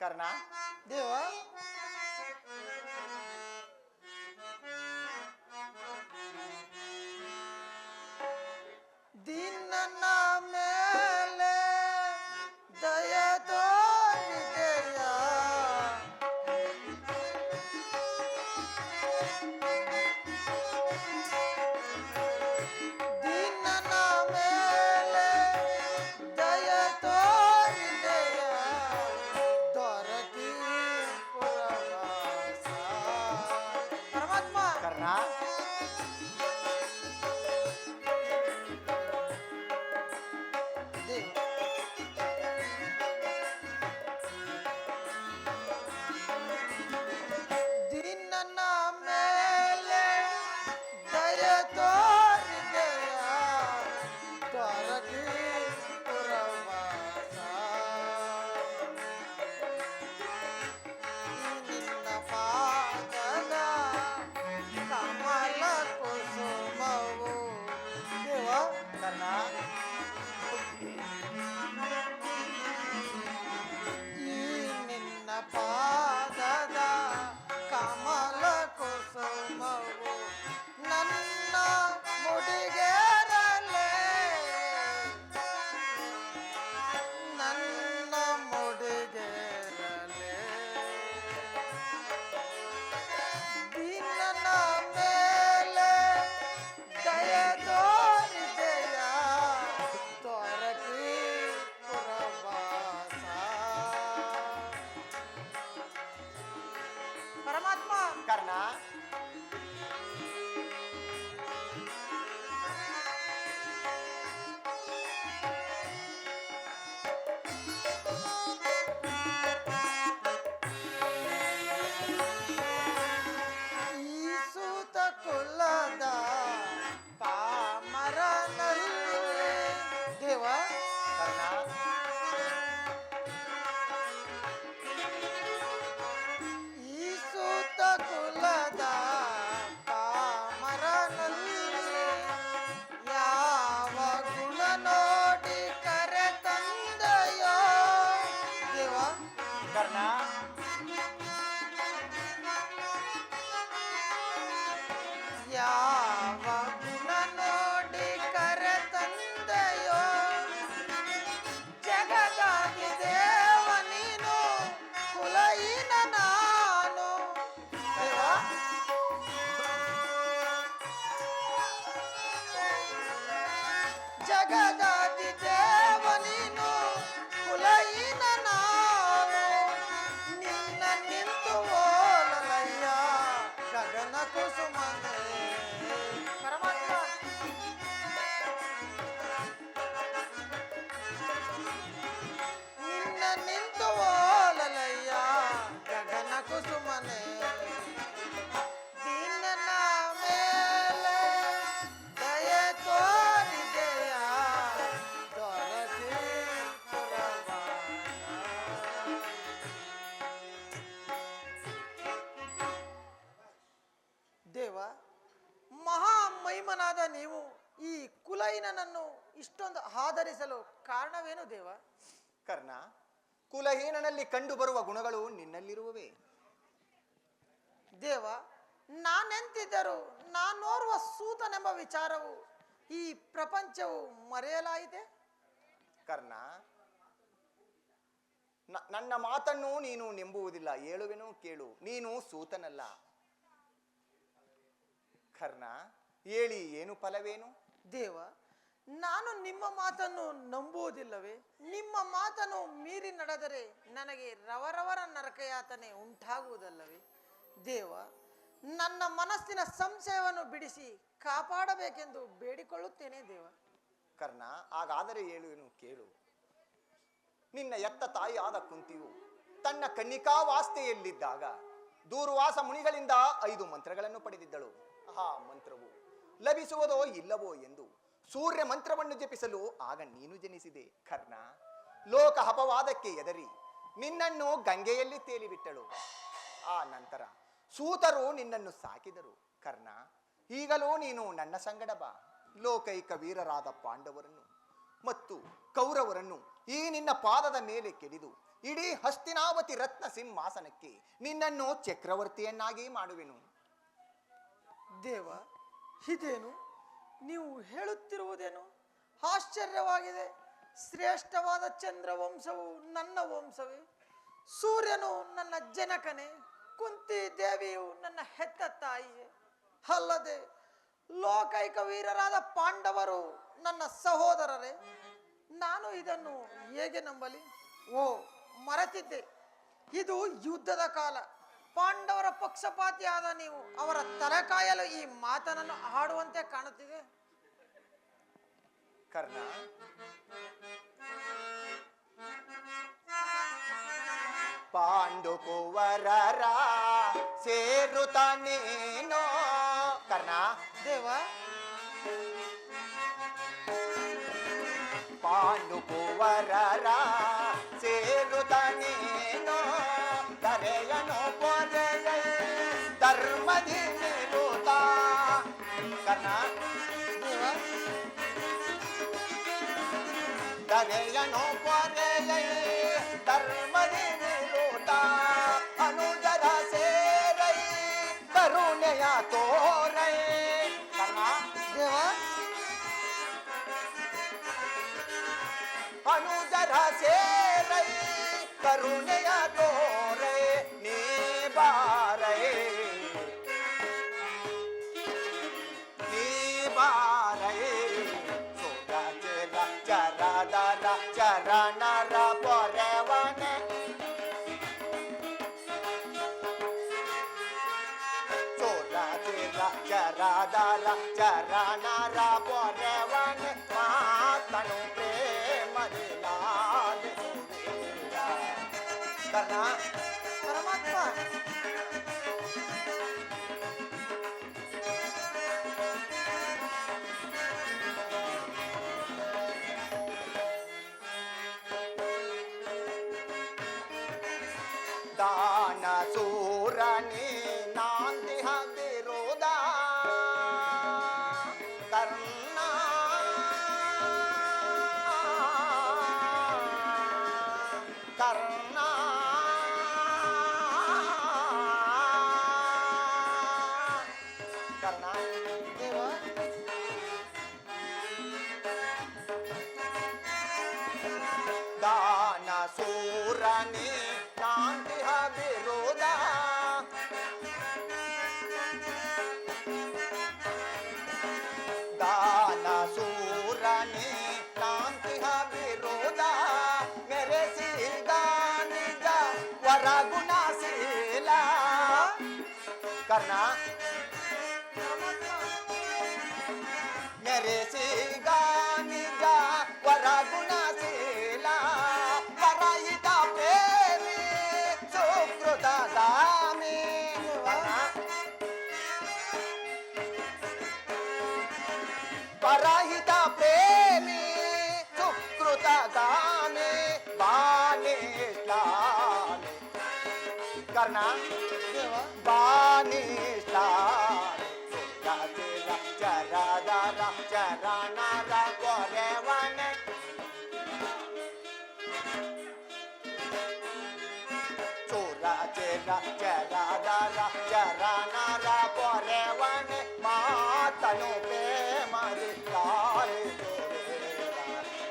ಕರ್ಣ, ದೇವ ದಿನನ ಮೇಲೆ ದಯ ತೋರಿದೆಯ ದಿನನ ಮೇಲೆ ದಯ ತೋರಿದೆಯ ದೊರಕಿ ಪುರವಾಸ ಪರಮಾತ್ಮ ಕರ್ಣ, ದೇವ ದಿನನ ಮೇಲೆ ದಯ ತೋರಿದೆಯ ದೊರಕಿ ಪುರವಾಸ ನಿನ್ನ ಪಾದದ ಕಮಲ ಕುಸುಮವು ದೇವ ಕರ್ಣ, ಈ ನಿನ್ನ ಪಾದದ ಕಮಲ ಕುಸುಮವು ನನ್ನ ಮುಡಿಗೇರಲೆ ನನ್ನ ಮುಡಿಗೇರಲೆ ದಿನನ ಮೇಲೆ ದಯ ತೋರಿದೆಯ ದೊರಕಿ ಪುರವಾಸ ಪರಮಾತ್ಮ ಕರ್ಣ, ಈ ಸೂತ ಕುಲದ ಪಾಮರನಲ್ಲಿ ದೇವ ಕರ್ಣ, ಈ ಸೂತ ಕುಲದ ಪಾಮರನಲ್ಲಿ ಯಾವ ಗುಣ ನೋಡಿ ಕರೆ ತಂದೆಯೋ ದೇವ ಕರ್ಣ, ಯಾವ ಗುಣ ನೋಡಿ ಕರೆ ತಂದೆಯೋ ಜಗದಾಗಿ ದೇವ ನೀನು ಕುಲಹೀನ ನಾನು ದೇವ ಜಗದಾದಿ ದೇವ ನೀನು ಕುಲಹೀನ ನಾನು ನಿನ್ನ ನಿಂತು ಓಲಲಯ್ಯ ಗಗನ ಕುಸುಮನೆ ಪರಮಾತ್ಮ ನಿನ್ನ ನಿಂತು ಓಲಲಯ್ಯ ಗಗನ ಕುಸುಮನೆ ದಿನನ ಮೇಲೆ ದಯ ತೋರಿದೆಯ ದೊರಕಿ ಪುರವಾಸ ದೇವ ಮಹಾಮಹಿಮನಾದ ನೀವು ಈ ಕುಲಹೀನನನ್ನು ಇಷ್ಟೊಂದು ಆಧರಿಸಲು ಕಾರಣವೇನು ದೇವ ಕರ್ಣ, ಕುಲಹೀನನಲ್ಲಿ ಕಂಡು ಬರುವ ಗುಣಗಳು ನಿನ್ನಲ್ಲಿರುವವೇ. ದೇವ ನಾನೆಂತಿದ್ದರೂ ನಾನೋರ್ವ ಸೂತನೆಂಬ ವಿಚಾರವು ಈ ಪ್ರಪಂಚವು ಮರೆಯಲಾಯಿತೆ ಕರ್ಣ, ನನ್ನ ಮಾತನ್ನು ನೀನು ನೆಂಬುವುದಿಲ್ಲ. ಹೇಳುವೆನು ಕೇಳು, ನೀನು ಸೂತನಲ್ಲ. ಕರ್ಣ, ಹೇಳಿ ಏನು ಫಲವೇನು? ದೇವ ನಾನು ನಿಮ್ಮ ಮಾತನ್ನು ನಂಬುವುದಿಲ್ಲವೇ? ನಿಮ್ಮ ಮಾತನ್ನು ಮೀರಿ ನಡೆದರೆ ನನಗೆ ರವರವರ ನರಕಯಾತನೆ ಉಂಟಾಗುವುದಲ್ಲವೇ? ದೇವ ನನ್ನ ಮನಸ್ಸಿನ ಸಂಶಯವನ್ನು ಬಿಡಿಸಿ ಕಾಪಾಡಬೇಕೆಂದು ಬೇಡಿಕೊಳ್ಳುತ್ತೇನೆ ದೇವ. ಕರ್ಣ, ಹಾಗಾದರೆ ಹೇಳುವೆನು ಕೇಳು. ನಿನ್ನ ಎತ್ತ ತಾಯಿಯಾದ ಕುಂತಿಯು ತನ್ನ ಕನ್ನಿಕಾವಾಸ್ತೆಯಲ್ಲಿದ್ದಾಗ ದೂರ್ವಾಸ ಮುನಿಗಳಿಂದ 5 ಮಂತ್ರಗಳನ್ನು ಪಡೆದಿದ್ದಳು. ಆ ಮಂತ್ರವು ಲಭಿಸುವುದೋ ಇಲ್ಲವೋ ಎಂದು ಸೂರ್ಯ ಮಂತ್ರವನ್ನು ಜಪಿಸಲು ಆಗ ನೀನು ಜನಿಸಿದೆ. ಕರ್ಣ, ಲೋಕ ಅಪವಾದಕ್ಕೆ ಎದರಿ ನಿನ್ನನ್ನು ಗಂಗೆಯಲ್ಲಿ ತೇಲಿಬಿಟ್ಟಳು. ಆ ನಂತರ ಸೂತರು ನಿನ್ನನ್ನು ಸಾಕಿದರು. ಕರ್ಣ, ಈಗಲೂ ನೀನು ನನ್ನ ಸಂಗಡ ಬಾ. ಲೋಕೈಕ ವೀರರಾದ ಪಾಂಡವರನ್ನು ಮತ್ತು ಕೌರವರನ್ನು ಈ ನಿನ್ನ ಪಾದದ ಮೇಲೆ ಕೆಡಿದು ಇಡೀ ಹಸ್ತಿನಾವತಿ ರತ್ನ ಸಿಂಹಾಸನಕ್ಕೆ ನಿನ್ನನ್ನು ಚಕ್ರವರ್ತಿಯನ್ನಾಗಿ ಮಾಡುವೆನು. ದೇವ, ಇದೇನು ನೀವು ಹೇಳುತ್ತಿರುವುದೇನು? ಆಶ್ಚರ್ಯವಾಗಿದೆ. ಶ್ರೇಷ್ಠವಾದ ಚಂದ್ರವಂಶವು ನನ್ನ ವಂಶವೇ, ಸೂರ್ಯನು ನನ್ನ ಜನಕನೇ, ಕುಂತಿ ದೇವಿಯು ನನ್ನ ಹೆತ್ತ ತಾಯಿಯೇ, ಅಲ್ಲದೆ ಲೋಕೈಕ ವೀರರಾದ ಪಾಂಡವರು ನನ್ನ ಸಹೋದರರೇ. ನಾನು ಇದನ್ನು ಹೇಗೆ ನಂಬಲಿ? ಓ, ಮರೆತಿದ್ದೆ, ಇದು ಯುದ್ಧದ ಕಾಲ. ಪಾಂಡವರ ಪಕ್ಷಪಾತಿಯಾದ ನೀವು ಅವರ ತಲೆಕಾಯಲು ಈ ಮಾತನನ್ನು ಆಡುವಂತೆ ಕಾಣುತ್ತಿದೆ. ಕರ್ಣ, ಪಾಂಡುಕುವರರ ಸೇರುತ್ತ ನೀನೋ. ಕರ್ಣ, ದೇವ, ಪಾಂಡುಕುವರರ ಸೇರುತ್ತ ನೀನೋ ಧರೆಯನು ಪೊರೆಯ ಧರ್ಮದಿ ನಿರುತ. ಕರ್ಣ, ದೇವ, ಧರೆಯನು ಪೊರೆಯ ಧರ್ಮದಿ ನಿರುತ ಅನುಜರ ಸೇರೈ ಕರುಣೆಯ ತೋರೈ. ಕರ್ಣ, ದೇವ, ಅನುಜರ ಸೇರೈ ಕರುಣೆಯ ತೋರೈ ನೀ ಬಾರೈ ನೀ ಬಾರೈ. ಸೋರ ಚೆರ ಚರದರ ಚರಣರ ಪೊರೆವನೆ ಸೋರ ಚೆರ ಚರದರ ಚರಣರ ಪೊರೆವನೆ ಮಾತನು ಪ್ರೇಮದಿ ಲಾಲಿಸುವೀರ. ಕರ್ಣ, ಪರಮಾತ್ಮ, ದಾನ ಸೂರನಿ ನಾಂದಿಹ ವಿರೋಧ. ಕರ್ಣ, ಕರ್ಣ, ಕರ್ಣ, ದೇವ, ದಾನ ಸೂರನಿ ನಾಂದಿಹ ವಿರೋಧ. ದಾನ ಸೂರನಿ ನಾಂದಿಹ ವಿರೋಧ ಮೆರೆಸಿದ ನಿಜ ವರಗುಣಶೀಲ. ಕರ್ಣ, ಮೆರೆಸಿದ ನಿಜ ವರಗುಣಶೀಲ ಪರಹಿತ ಪ್ರೇಮಿ ಸುಕೃತ ದಾಮಿ. ಪರಹಿತ ಪ್ರೇಮಿ ಸುಕೃತ ಗಾಮಿ ಬಾನಿಷ್ಲಾಮಿ. ಕರ್ಣ, ದೇವ, ಬಾನಿಷ್ಲಾಮಿ. ಚರದರ ಚರಣರ ಪೊರೆವನೆ ಚೋರ ಚೆರ ಚರದರ ಚರಣರ ಪೊರೆವನೆ ಮಾತನು ಪ್ರೇಮದಿ ಲಾಲಿಸುವೀರ.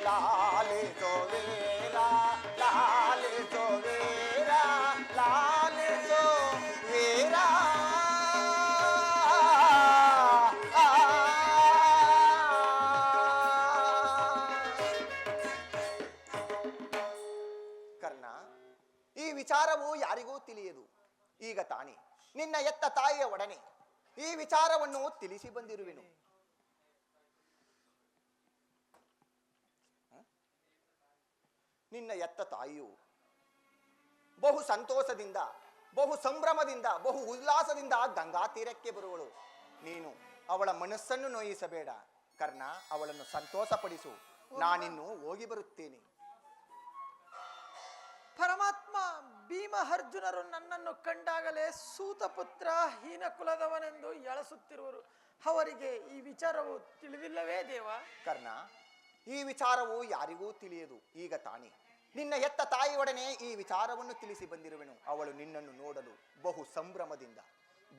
ಲಾಲಿಸುವೀರ, ಲಾಲಿಸುವೀರ, ಲಾಲಿಸುವೀರ. ಕರ್ಣ, ಈ ವಿಚಾರವು ಯಾರಿಗೂ ತಿಳಿಯದು. ಈಗ ತಾನೇ ನಿನ್ನ ಎತ್ತ ತಾಯಿಯ ಒಡನೆ ಈ ವಿಚಾರವನ್ನು ತಿಳಿಸಿ ಬಂದಿರುವೆನು. ನಿನ್ನ ಎತ್ತ ತಾಯಿಯು ಬಹು ಸಂತೋಷದಿಂದ, ಬಹು ಸಂಭ್ರಮದಿಂದ, ಬಹು ಉಲ್ಲಾಸದಿಂದ ಗಂಗಾ ತೀರಕ್ಕೆ ಬರುವಳು. ನೀನು ಅವಳ ಮನಸ್ಸನ್ನು ನೋಯಿಸಬೇಡ ಕರ್ಣ, ಅವಳನ್ನು ಸಂತೋಷಪಡಿಸು. ನಾನಿನ್ನು ಹೋಗಿ ಬರುತ್ತೇನೆ. ಪರಮಾತ್ಮ, ಭೀಮ ಅರ್ಜುನರು ನನ್ನನ್ನು ಕಂಡಾಗಲೇ ಸೂತಪುತ್ರ ಹೀನ ಕುಲದವನೆಂದು ಎಳಸುತ್ತಿರುವರು. ಅವರಿಗೆ ಈ ವಿಚಾರವು ತಿಳಿದಿಲ್ಲವೇ ದೇವ? ಕರ್ಣ, ಈ ವಿಚಾರವು ಯಾರಿಗೂ ತಿಳಿಯದು. ಈಗ ತಾನೇ ನಿನ್ನ ಹೆತ್ತ ತಾಯಿಯೊಡನೆ ಈ ವಿಚಾರವನ್ನು ತಿಳಿಸಿ ಬಂದಿರುವೆನು. ಅವಳು ನಿನ್ನನ್ನು ನೋಡಲು ಬಹು ಸಂಭ್ರಮದಿಂದ,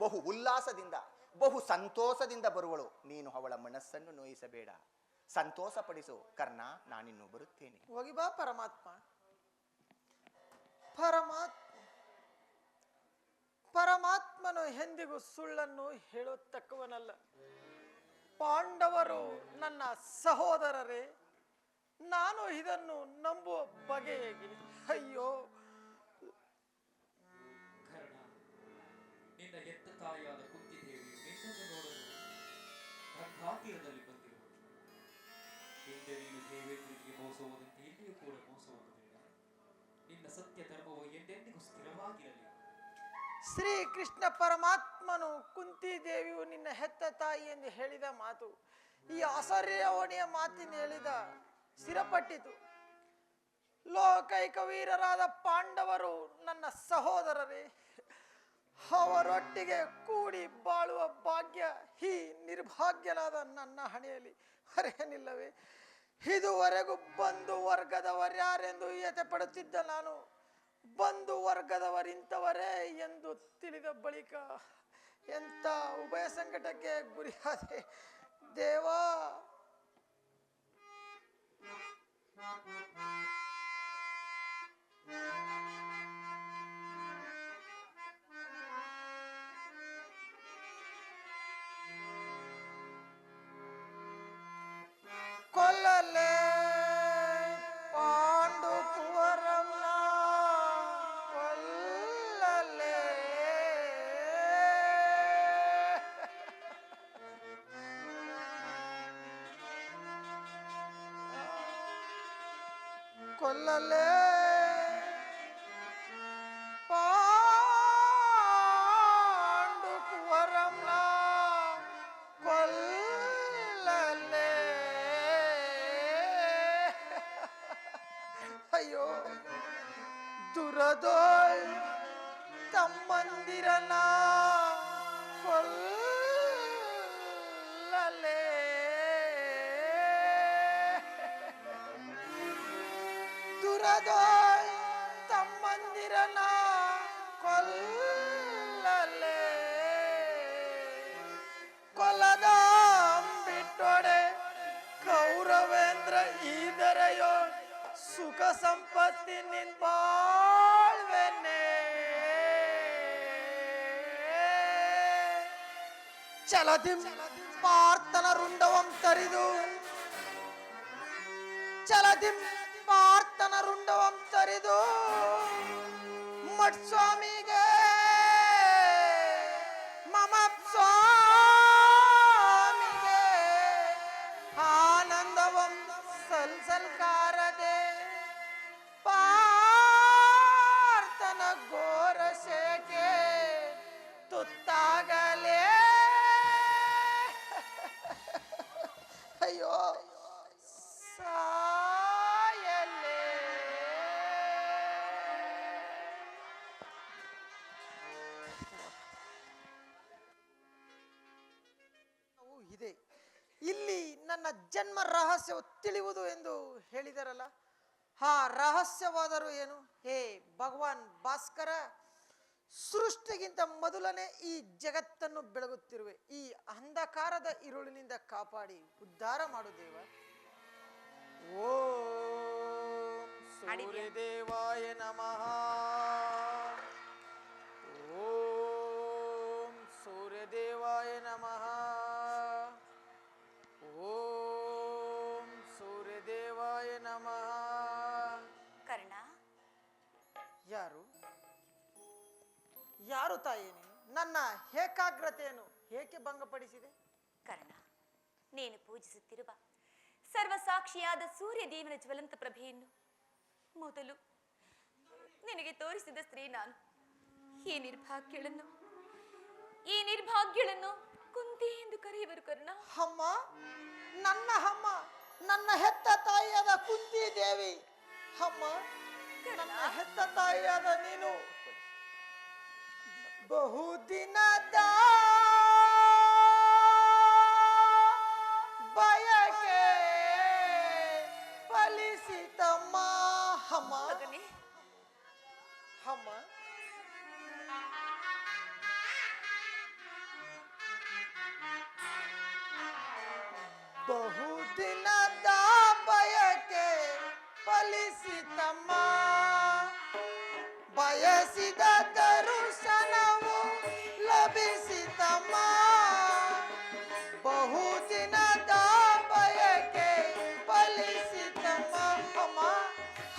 ಬಹು ಉಲ್ಲಾಸದಿಂದ, ಬಹು ಸಂತೋಷದಿಂದ ಬರುವಳು. ನೀನು ಅವಳ ಮನಸ್ಸನ್ನು ನೋಯಿಸಬೇಡ, ಸಂತೋಷ ಪಡಿಸು ಕರ್ಣ. ನಾನಿನ್ನು ಬರುತ್ತೇನೆ. ಹೋಗಿ ಬಾ ಪರಮಾತ್ಮ. ಪರಮಾತ್ಮನು ಎಂದಿಗೂ ಸುಳ್ಳನ್ನು ಹೇಳುತ್ತಕ್ಕವನಲ್ಲ. ಪಾಂಡವರು ನನ್ನ ಸಹೋದರರೇ, ನಾನು ಇದನ್ನು ನಂಬುವ ಬಗೆ ಹೇಗೆ? ಅಯ್ಯೋ, ಕರ್ಣ, ನಿನ್ನ ಎತ್ತ ತಾಯಿಯಾದ ಕುಂತಿದೇವಿ ನಿನ್ನನ್ನು ನೋಡಲು ಗಂಗಾತೀರದಲ್ಲಿ ಬಂದಿರುವುದು. ಹಿಂದೆ ನೀನು ದೇವೇಂದ್ರನಿಗೆ ಮೋಸವಾದಂತೆ ಇಲ್ಲಿಯೂ ಕೂಡ ಮೋಸವಾಗಬೇಡ. ನಿನ್ನ ಸತ್ಯ ಧರ್ಮವು ಎಂದೆಂದಿಗೂ ಸ್ಥಿರವಾಗಿರಲಿ. ಶ್ರೀಕೃಷ್ಣ ಪರಮಾತ್ಮನು ಕುಂತಿದೇವಿಯು ನಿನ್ನ ಹೆತ್ತ ತಾಯಿ ಎಂದು ಹೇಳಿದ ಮಾತು ಈ ಅಸರ್ಯವಣಿಯ ಮಾತಿನ ಹೇಳಿದ ಸ್ಥಿರಪಟ್ಟಿತು. ಲೋಕೈಕ ವೀರರಾದ ಪಾಂಡವರು ನನ್ನ ಸಹೋದರರೇ, ಅವರೊಟ್ಟಿಗೆ ಕೂಡಿ ಬಾಳುವ ಭಾಗ್ಯ ಈ ನಿರ್ಭಾಗ್ಯನಾದ ನನ್ನ ಹಣೆಯಲ್ಲಿ ಹರೆಯನಿಲ್ಲವೇ? ಇದುವರೆಗೂ ಬಂಧು ವರ್ಗದವರ್ಯಾರೆಂದು ಯತೆ ಪಡುತ್ತಿದ್ದ ನಾನು ಬಂಧು ವರ್ಗದವರಿಂತವರೇ ಎಂದು ತಿಳಿದ ಬಳಿಕ ಎಂಥ ಉಭಯ ಸಂಕಟಕ್ಕೆ ಗುರಿಯಾದೆ ದೇವಾ. ಕೊಲ್ಲಲೆ ಪಾಂಡು ಕುವರಮ್ನ ಕೊಲ್ಲಲೆ. ಕೊಲ್ಲಲೆ ಪಾಂಡು ಕುವರಮ್ನ ಕೊಲ್ಲಲೆ. ಅಯ್ಯೋ, ದುರದೋಯ್ ತಮ್ಮಂದಿರನ ಕೊಲ್ಲಲೆ. ದುರದೋಯ್ ತಮ್ಮಂದಿರನ ಕೊಲ್ಲಲೆ. ಕೊಲ್ಲದ ಬಿಟ್ಟೊಡೆ ಕೌರವೇಂದ್ರ ಈದರೆಯೋ ಸುಖ ಸಂಪತ್ತಿ ನಿನ್ ಬಾಳ್ವೆನೆ. ಚಲದಿಂ ಪಾರ್ಥನ ರುಂಡವಂ ತರಿದು, ಚಲದಿಂ ಪಾರ್ಥನ ರುಂಡವಂ ತರಿದು ಮಠ್ ಸ್ವಾಮಿಗೆ ಮಮ ಸ್ವಾಮಿಗೆ ಆನಂದವಂ ಸಲ್ಸಲ್ಕಾರದೆ ಪಾರ್ಥನ ಘೋರ ಶೇಕೆ ತುತ್ತಾಗಲೇ. ಅಯ್ಯೋ, ಸಾಯಲೇ. ಇದೆ ಇಲ್ಲಿ ನನ್ನ ಜನ್ಮ ರಹಸ್ಯವು ತಿಳಿಯುವುದು ಎಂದು ಹೇಳಿದರಲ್ಲ, ಆ ರಹಸ್ಯವಾದರೂ ಏನು? ಹೇ ಭಗವಾನ್ ಭಾಸ್ಕರ, ಸೃಷ್ಟಿಗಿಂತ ಮೊದಲನೇ ಈ ಜಗತ್ತನ್ನು ಬೆಳಗುತ್ತಿರುವೆ. ಈ ಅಂಧಕಾರದ ಇರುಳಿನಿಂದ ಕಾಪಾಡಿ ಉದ್ಧಾರ ಮಾಡು ದೇವ. ಓಂ ಸೂರ್ಯದೇವಾಯ ನಮಃ. ಓಂ ಸೂರ್ಯದೇವಾಯ ನಮಃ. ಓಂ ಸೂರ್ಯದೇವಾಯ ನಮಃ. ಕರ್ಣ, ಯಾರು ಯಾರು ತಾಯಿ ನೀನು? ನನ್ನ ಏಕಾಗ್ರತೆಯನ್ನು ಏಕೆ ಭಂಗಪಡಿಸಿದೆ? ಕರ್ಣ, ನೀನು ಪೂಜಿಸುತ್ತಿರುವ ಸರ್ವಸಾಕ್ಷಿಯಾದ ಸೂರ್ಯದೇವನ ಜ್ವಲಂತ ಪ್ರಭೆಯನ್ನು ಮೊದಲು ನಿನಗೆ ತೋರಿಸಿದ ಸ್ತ್ರೀ ನಾನು. ಈ ನಿರ್ಭಾಗ್ಯಳನ್ನು ಕುಂತಿ ಎಂದು ಕರೆಯುವರು ಕರ್ಣ. ಅಮ್ಮ, ನನ್ನ ಅಮ್ಮ, ನನ್ನ ಹೆತ್ತ ತಾಯಿಯಾದ ಕುಂತಿ ದೇವಿ. ಅಮ್ಮ, ನನ್ನ ಹೆತ್ತ ತಾಯಿಯಾದ ನೀನು ಬಹುದಿನದ ಬಯಕೆ ಬಹುದಿನದ ಬಯಕೆ ಫಲಿಸಿತಮ್ಮ, ಬಯಸಿದ ದರ್ಶನವು ಲಭಿಸಿತಮ್ಮ. ಬಹುದಿನದ ಬಯಕೆ ಫಲಿಸಿತಮ್ಮ. ಅಮ್ಮ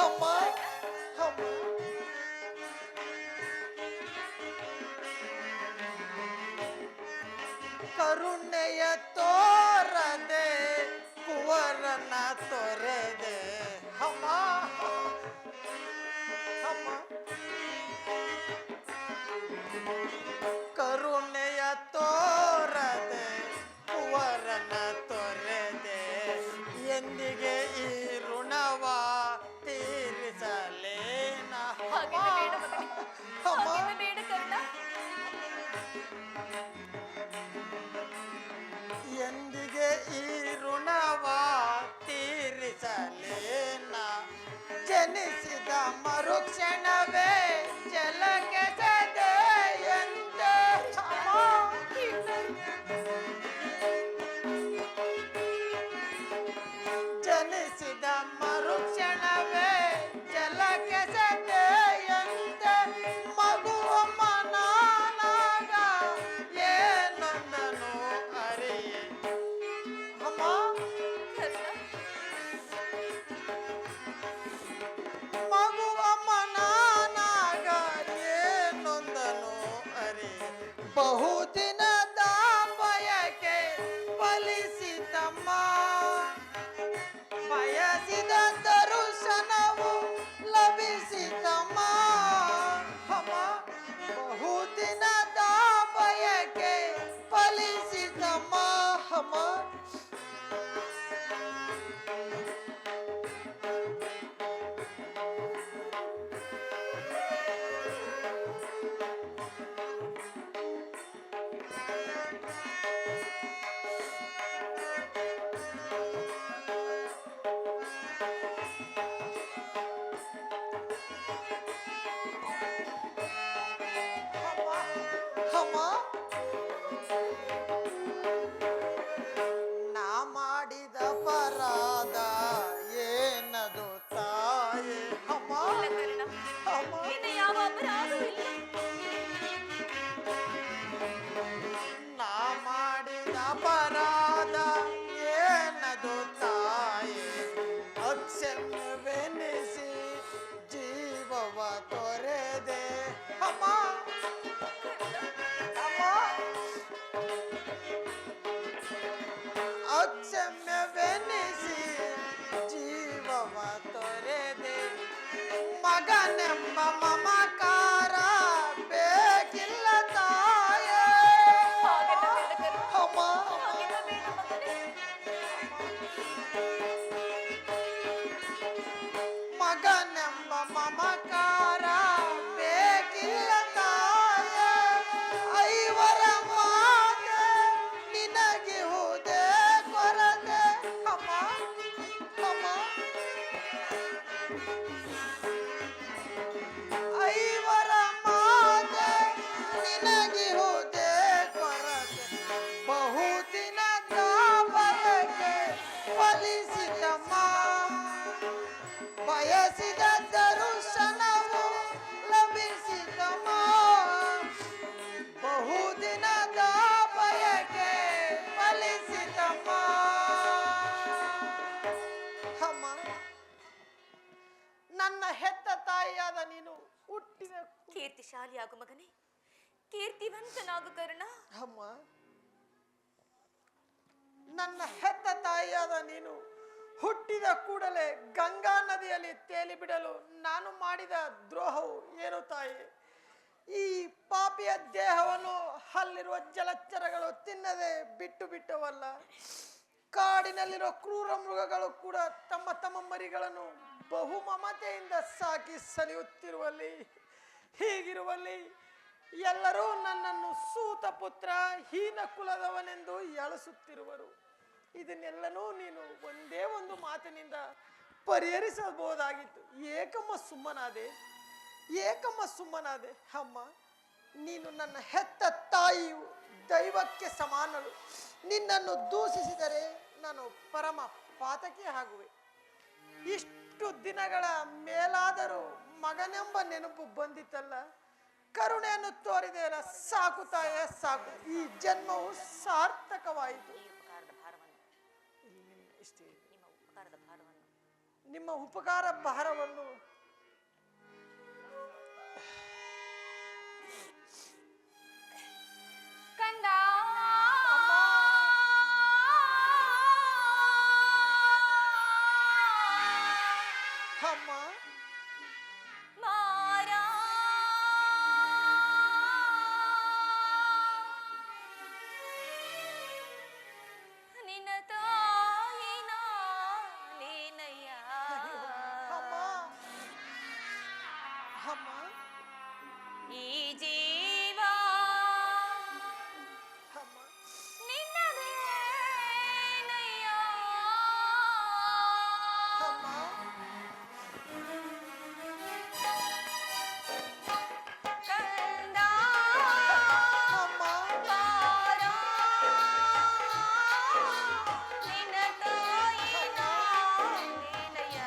ಅಮ್ಮ ಅಮ್ಮ. ಕರುಣೆಯ ತೋರದೆ ಕುವರನ ತೊರೆದೆ ಅಮ್ಮ ಅಮ್ಮ. ಕರುಣೆಯ ತೋರದೆ ಕುವರನ ತೊರೆದೆ, ಎಂದಿಗೆ ಈ ಋಣವ ತೀರಿಸಲೇನ ಹಾಗೆಲ್ಲ ಬೇಡ ಮಗನೇ, ಹಾಗೆಲ್ಲ ಬೇಡ ಕರ್ಣ. ಎಂದಿಗೆ ಈ ಋಣವ ತೀರಿಸಲೇನ, ಜನಿಸಿದ ಮರುಕ್ಷಣವೇ ಜಲಕ್ಕೆ ಸದೆ ಎಂದೆ ಜನಿಸಿದ ಮರುಕ್ಷಣವೇ ಜಲಕ್ಕೆ ಸದೆ ಎಂದೆ. ಮಗುವ ಮನಾನಾಗ ಏನೊಂದನು ಅರಿಯೆ ಅಮ್ಮ. ಕರ್ಣ, ಮಗುವ ಮನಾನಾಗ ಏನೊಂದನು ಅರಿ, ಬಹುದಿನದ ಬಯಕೆ ಫಲಿಸಿತಮ್ಮ, ಬಯಸಿದ ದರ್ಶನವು ಲಭಿಸಿತಮ್ಮ. ಅಮ್ಮ ಬಹುದಿನದ ಬಯಕೆ ಫಲಿಸಿತಮ್ಮ. ಅಮ್ಮ ಅಮ್ಮ ನಾ ಮಾಡಿದ ಪರಾಧ ಏನದು ತಾಯೇ ಅಮ್ಮ ಇಲ್ಲ ಕರ್ಣ, ಅಮ್ಮ. ನಿನ್ನ ಯಾವ ಅಪರಾಧವೂ ಇಲ್ಲ. ನಾ ಮಾಡಿದ ಪರಾಧ ಏನದು ತಾಯೇ, ಅಕ್ಷಮ್ಯವೆನಿಸಿ ಜೀವವ ತೊರೆದೆ ಅಮ್ಮ ಅಮ್ಮ. ಅಕ್ಷಮ್ಯವೆನಿಸಿ ಜೀವವ ತೊರೆದೆ, ಮಗನೆಂಬ ಮಮಕಾರ ಬೇಕಿಲ್ಲ ತಾಯೇ ಹಾಗೆಲ್ಲ ಬೇಡ ಕರ್ಣ, ಅಮ್ಮ. ಹಾಗೆಲ್ಲ ಬೇಡ ಮಗನೇ. ಮಗನೆಂಬ ಮಮಕಾರ ಬೇಕಿಲ್ಲ ತಾಯೇ, ಐವರ ಮಾತೆ ನಿನಗಿಹುದೇ ಕೊರತೆ ಅಮ್ಮ ಅಮ್ಮ. ಐವರ ಮಾತೆ ನಿನಗಿಹುದೇ ಕೊರತೆ, ಬಹುದಿನದ ಬಯಕೆ ಫಲಿಸಿತಮ್ಮ, ಬಯಸಿದ ದರ್ಶನವು ಲಭಿಸಿತಮ್ಮ. ಬಹುದಿನದ ಬಯಕೆ ಫಲಿಸಿತಮ್ಮ. ಅಮ್ಮ ನನ್ನ ಹೆತ್ತ ತಾಯಿಯಾದ ನೀನು ಹುಟ್ಟಿದ ಕೀರ್ತಿಶಾಲಿಯಾಗು ಮಗನೇ, ಕೀರ್ತಿವಂತನಾಗು ಕರ್ಣ. ಅಮ್ಮ ನನ್ನ ಹೆತ್ತ ತಾಯಿಯಾದ ನೀನು ಹುಟ್ಟಿದ ಕೂಡಲೇ ಗಂಗಾ ನದಿಯಲ್ಲಿ ತೇಲಿ ಬಿಡಲು ನಾನು ಮಾಡಿದ ದ್ರೋಹವು ಏನು ತಾಯಿ? ಈ ಪಾಪಿಯ ದೇಹವನ್ನು ಅಲ್ಲಿರುವ ಜಲಚರಗಳು ತಿನ್ನದೆ ಬಿಟ್ಟು ಬಿಟ್ಟವಲ್ಲ. ಕಾಡಿನಲ್ಲಿರೋ ಕ್ರೂರ ಮೃಗಗಳು ಕೂಡ ತಮ್ಮ ತಮ್ಮ ಮರಿಗಳನ್ನು ಬಹು ಮಮತೆಯಿಂದ ಸಾಕಿ ಸಲಿಯುತ್ತಿರುವಲ್ಲಿ, ಹೀಗಿರುವಲ್ಲಿ ಎಲ್ಲರೂ ನನ್ನನ್ನು ಸೂತ ಪುತ್ರ ಹೀನ ಕುಲದವನೆಂದು ಎಳಸುತ್ತಿರುವರು. ಇದನ್ನೆಲ್ಲನೂ ನೀನು ಒಂದೇ ಒಂದು ಮಾತಿನಿಂದ ಪರಿಹರಿಸಬಹುದಾಗಿತ್ತು. ಏಕಮ್ಮ ಸುಮ್ಮನಾದೆ ಅಮ್ಮ. ನೀನು ನನ್ನ ಹೆತ್ತ ತಾಯಿಯು, ದೈವಕ್ಕೆ ಸಮಾನಳು. ನಿನ್ನನ್ನು ದೂಷಿಸಿದರೆ ನಾನು ಪರಮ ಪಾತಕಿ ಆಗುವೆ. ಇಷ್ಟು ದಿನಗಳ ಮೇಲಾದರೂ ಮಗನೆಂಬ ನೆನಪು ಬಂದಿತ್ತಲ್ಲ, ಕರುಣೆಯನ್ನು ತೋರಿದೆಯಲ್ಲ, ಸಾಕು ತಾಯೇ ಸಾಕು. ಈ ಜನ್ಮವು ಸಾರ್ಥಕವಾಯಿತು. ನಿಮ್ಮ ಉಪಕಾರ ಭಾರವನ್ನು ಕಂದ ಅಮ್ಮ ಮಾರ ನಿನ್ನ ತಾಯಿನ ಲೀನಯ್ಯ ಅಮ್ಮ ಅಮ್ಮ ಈ ಜೀವ ಅಮ್ಮ ನಿನ್ನದೇನಯ್ಯ ಅಮ್ಮ ಕಂದ ಅಮ್ಮ ಮಾರ ನಿನ್ನ ತಾಯಿನ ಲೀನಯ್ಯ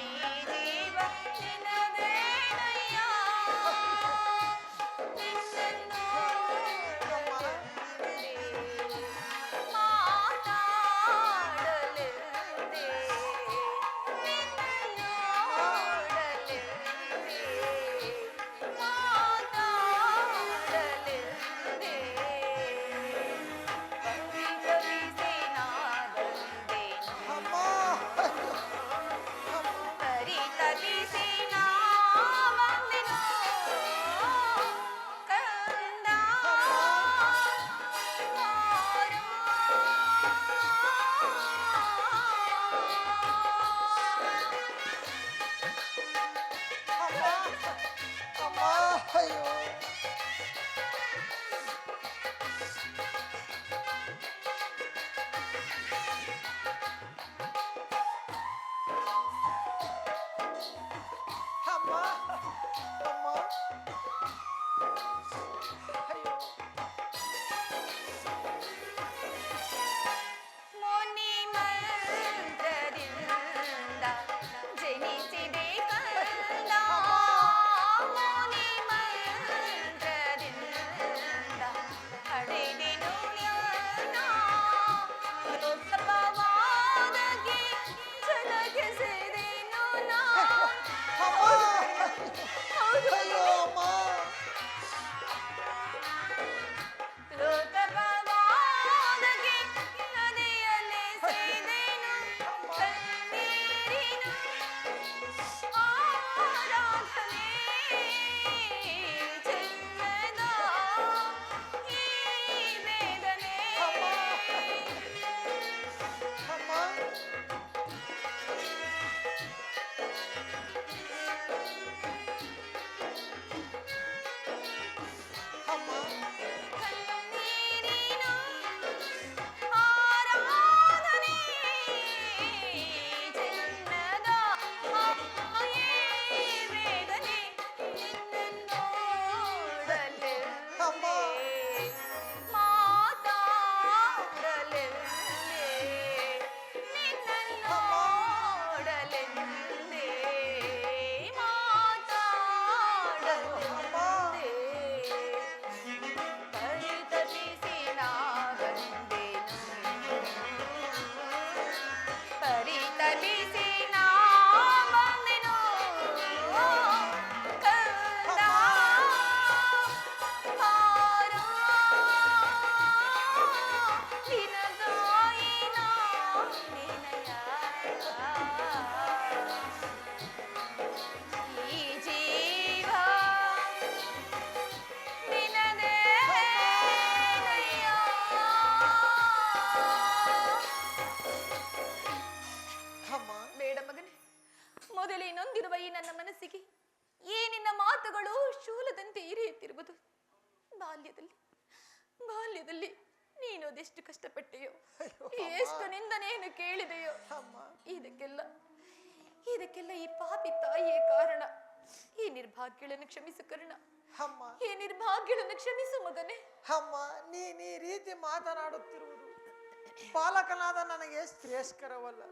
ಈ ಜೀವ ನಿನ್ನದೇನಯ್ಯ ನಿನ್ನನ್ನು ಮಾತಾಡಲೆಂದೇ ನಿನ್ನನ್ನು ಮಾತಾಡಲೆಂದೇ ಪರಿತಪಿಸಿ ನಾ ಬಂದೆನು ಅಮ್ಮ ಪರಿತಪಿಸಿ ನಾ ಬಂದೆನು ಕಂದ ಅಮ್ಮ ಅಯ್ಯೋ ಅಮ್ಮ ಅಮ್ಮ ಅಯ್ಯೋ ಮುನಿ ಮಂತ್ರದಿಂದ ಜನಿಸಿದೆ ಕಂದ ಮುನಿ ಮಂತ್ರದಿಂದ ಹಡೆದೆನು ಜ್ಞಾನ ಲೋಕವಾದಕ್ಕೆ ಜನಗೆಸೆದೆನು ನಾ ಹೌದು ಅಯ್ಯೋ ಅಮ್ಮ ಲೋಕವಾದಕ್ಕೆ ನದಿಯಲ್ಲಿ ಸೇದೆನು ಕಣ್ಣೀರಿನ ಆರಾಧನೆ ಚೆನ್ನದ ಈ ವೇದನೆ ಅಮ್ಮ ಅಮ್ಮ ಕಣ್ಣೀರಿನ ಆರಾಧನೆ ಚೆನ್ನದ ಈ ವೇದನೆ ನಿನ್ನನ್ನೋಡಲೆಂದೇ ಮಾತಾಡಲೆಂದೇ ನಿನ್ನನ್ನೋಡಲೆಂದೇ ಮಾತಾಡಲೆಂದೇ ಪರಿತಪಿಸಿ ನಾ ಬಂದೆನು ಪರಿತಪಿಸಿ ನಾ ಬಂದೆನು ಕಂದ ಹಾರ ನಿನಗಾಯಿನ ನಿನಯ ಈ ಜೀವ ನಿನದೇನಯ್ಯ ಅಮ್ಮ ಬೇಡ ಮಗನೇ, ಮೊದಲೇ ನೊಂದಿರುವ ಈ ನನ್ನ ಮನಸ್ಸಿಗೆ ಈ ನಿನ್ನ ಮಾತುಗಳು ಶೂಲದಂತೆ ಇರಿಯುತ್ತಿರುವುದು. ಬಾಲ್ಯದಲ್ಲಿ ನೀನು ಅದೆಷ್ಟು ಕಷ್ಟಪಟ್ಟೆಯೋ, ಎಷ್ಟು ನಿಂದನೆಯನ್ನು ಕೇಳಿದೆಯೋ. ಅಮ್ಮ ಇದಕ್ಕೆಲ್ಲ ಈ ಪಾಪಿ ತಾಯಿಯೇ ಕಾರಣ. ಈ ನಿರ್ಭಾಗ್ಯಗಳನ್ನು ಕ್ಷಮಿಸು ಕರುಣ. ಅಮ್ಮ ಈ ನಿರ್ಭಾಗ್ಯಳನ್ನು ಕ್ಷಮಿಸು ಮಗನೇ. ಅಮ್ಮ ನೀನ್ ಈ ರೀತಿ ಮಾತನಾಡುತ್ತಿರುವುದು ಬಾಲಕನಾದ ನನಗೆ ಶ್ರೇಷ್ಠಕರವಲ್ಲ.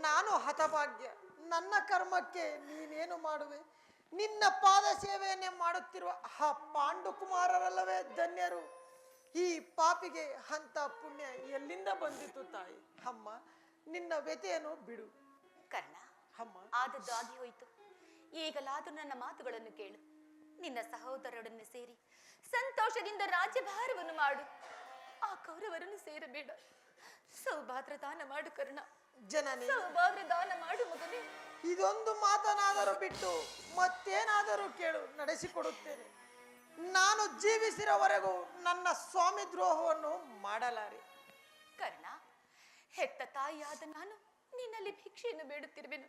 ನಾನು ಹತಭಾಗ್ಯ. ನನ್ನ ಕರ್ಮಕ್ಕೆ ನೀನೇನು ಮಾಡುವೆ? ನಿನ್ನ ಪಾದ ಸೇವೆಯನ್ನೇ ಮಾಡುತ್ತಿರುವ ಆ ಪಾಂಡುಕುಮಾರರಲ್ಲವೇ ಧನ್ಯರು. ಈ ಪಾಪಿಗೆ ಅಂತ ಪುಣ್ಯ ಎಲ್ಲಿಂದ ಬಂದಿತು ತಾಯಿ? ಅಮ್ಮ ನಿನ್ನ ವ್ಯಥೆಯನ್ನು ಬಿಡು. ಕರ್ಣ, ಅಮ್ಮ ಆದದ್ದು ಆಗಿ ಹೋಯಿತು. ಈಗಲಾದರೂ ನನ್ನ ಮಾತುಗಳನ್ನು ಕೇಳು. ನಿನ್ನ ಸಹೋದರರೊಡನೆ ಸೇರಿ ಸಂತೋಷದಿಂದ ರಾಜ್ಯಭಾರವನ್ನು ಮಾಡು. ಆ ಕೌರವರನ್ನು ಸೇರಬೇಡ. ಸೌಭಾದ್ರ ದಾನ ಮಾಡು ಕರ್ಣ. ಜನನಿ, ಸೌಭಾದ್ರ ದಾನ ಮಾಡು ಮಗನೇ. ಇದೊಂದು ಮಾತನಾದರೂ ಬಿಟ್ಟು ಮತ್ತೇನಾದರೂ ಕೇಳು, ನಡೆಸಿಕೊಡುತ್ತೇನೆ. ನಾನು ಜೀವಿಸಿರೋವರೆಗೂ ನನ್ನ ಸ್ವಾಮಿ ದ್ರೋಹವನ್ನು ಮಾಡಲಾರೆ. ಕರ್ಣ, ಹೆತ್ತ ತಾಯಿಯಾದ ನಾನು ನಿನ್ನಲ್ಲಿ ಭಿಕ್ಷೆಯನ್ನು ಬೇಡುತ್ತಿರುವೆನು.